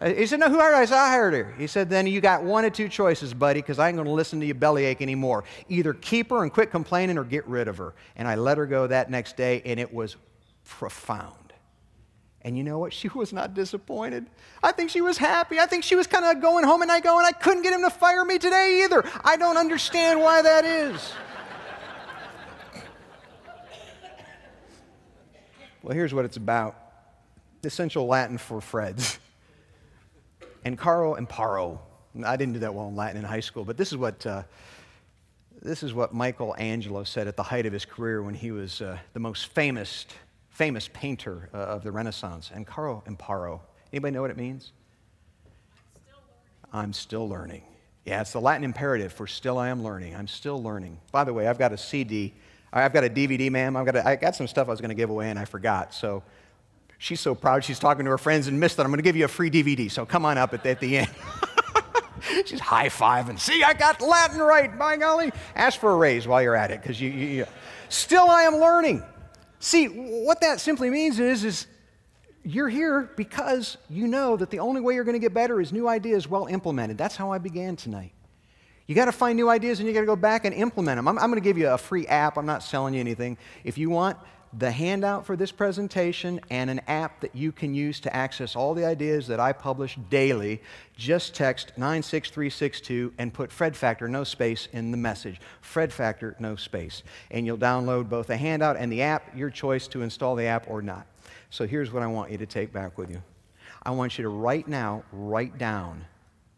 He said, no, who hired her? I said, I hired her. He said, then you got one of two choices, buddy, because I ain't going to listen to you bellyache anymore. Either keep her and quit complaining or get rid of her. And I let her go that next day, and it was profound. And you know what? She was not disappointed. I think she was happy. I think she was kind of going home at night going, I couldn't get him to fire me today either. I don't understand why that is. Well, here's what it's about. essential Latin for Freds. And caro imparo. I didn't do that well in Latin in high school, but this is what Michelangelo said at the height of his career when he was the most famous painter of the Renaissance. And caro imparo. Anybody know what it means? I'm still learning. Yeah, it's the Latin imperative for still I am learning. I'm still learning. By the way, I've got a CD. I've got a DVD, ma'am. I got some stuff I was going to give away and I forgot. So she's so proud. She's talking to her friends and missed it. I'm going to give you a free DVD. So come on up at the end. She's high-fiving. See, I got Latin right, by golly. Ask for a raise while you're at it, because you still I am learning. See, what that simply means is you're here because you know that the only way you're going to get better is new ideas well implemented. That's how I began tonight. You got to find new ideas and you got to go back and implement them. I'm going to give you a free app. I'm not selling you anything. If you want the handout for this presentation and an app that you can use to access all the ideas that I publish daily, just text 96362 and put Fred Factor, no space, in the message. Fred Factor, no space. And you'll download both the handout and the app, your choice to install the app or not. So here's what I want you to take back with you. I want you to right now write down,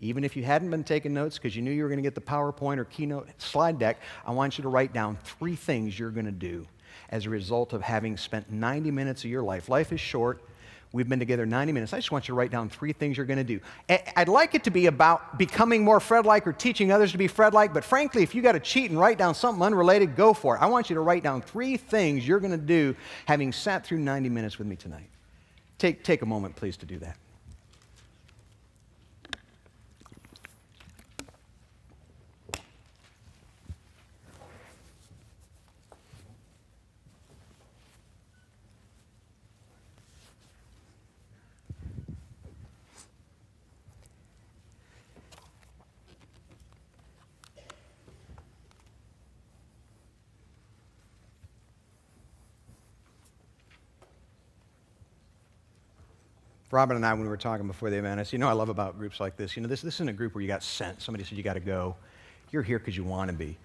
even if you hadn't been taking notes because you knew you were going to get the PowerPoint or Keynote slide deck, I want you to write down 3 things you're going to do as a result of having spent 90 minutes of your life. Life is short. We've been together 90 minutes. I just want you to write down 3 things you're going to do. I'd like it to be about becoming more Fred-like or teaching others to be Fred-like, but frankly, if you got to cheat and write down something unrelated, go for it. I want you to write down 3 things you're going to do having sat through 90 minutes with me tonight. Take a moment, please, to do that. Robin and I, when we were talking before the event, I said, I love about groups like this. This isn't a group where you got sent. Somebody said you got to go. You're here because you want to be.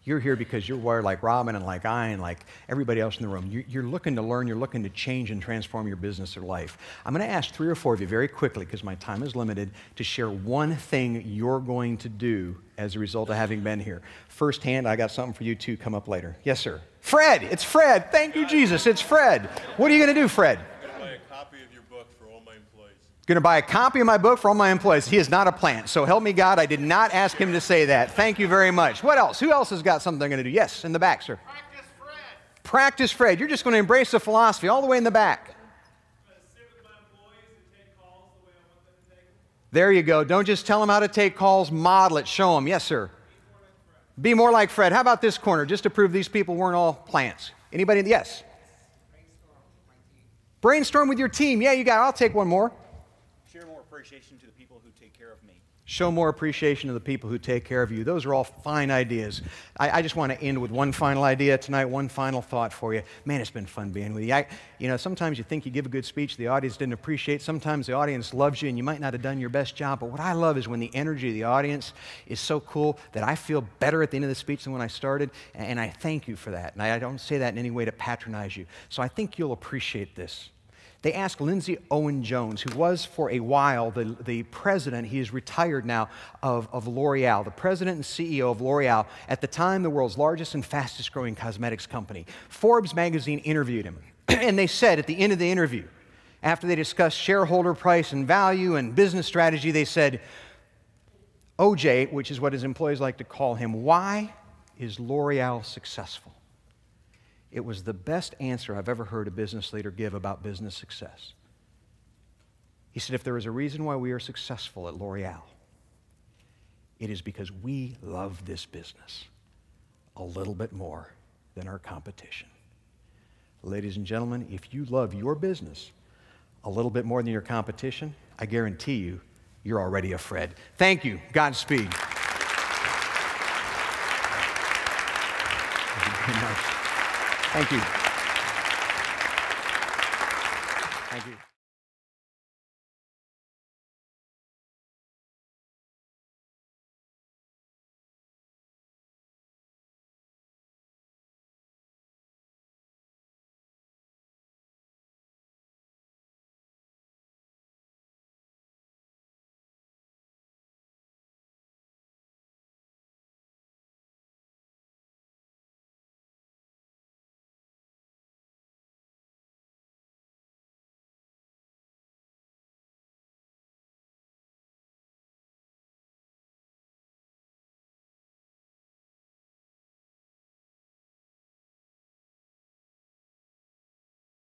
You're here because you're wired like Robin and like I and like everybody else in the room. You're looking to learn. You're looking to change and transform your business or life. I'm going to ask 3 or 4 of you very quickly, because my time is limited, to share one thing you're going to do as a result of having been here. Firsthand, I got something for you too. Come up later. Yes, sir. Fred. It's Fred. Thank you, Jesus. It's Fred. What are you going to do, Fred? Going to buy a copy of my book for all my employees. He is not a plant, so help me God, I did not ask him to say that. Thank you very much. What else? Who else has got something they're going to do? Yes, in the back, sir. Practice Fred. Practice Fred. You're just going to embrace the philosophy all the way in the back. Sit with my employees and take calls the way I want them to take them. There you go. Don't just tell them how to take calls, model it, show them. Yes, sir. Be more like Fred. How about this corner, just to prove these people weren't all plants? Anybody? Yes. Brainstorm with your team. Yeah, you got it. I'll take one more. Share more appreciation to the people who take care of me. Show more appreciation to the people who take care of you. Those are all fine ideas. I just want to end with one final idea tonight, one final thought for you. Man, it's been fun being with you. Sometimes you think you give a good speech, the audience didn't appreciate. Sometimes the audience loves you and you might not have done your best job. But what I love is when the energy of the audience is so cool that I feel better at the end of the speech than when I started. And I thank you for that. And I don't say that in any way to patronize you. So I think you'll appreciate this. They asked Lindsay Owen Jones, who was for a while the president, he is retired now, of L'Oreal, the president and CEO of L'Oreal, at the time the world's largest and fastest growing cosmetics company. Forbes magazine interviewed him, and they said at the end of the interview, after they discussed shareholder price and value and business strategy, they said, OJ, which is what his employees like to call him, why is L'Oreal successful? It was the best answer I've ever heard a business leader give about business success. He said, if there is a reason why we are successful at L'Oreal, it is because we love this business a little bit more than our competition. Ladies and gentlemen, if you love your business a little bit more than your competition, I guarantee you, you're already a Fred. Thank you. Godspeed. Thank you. Thank you.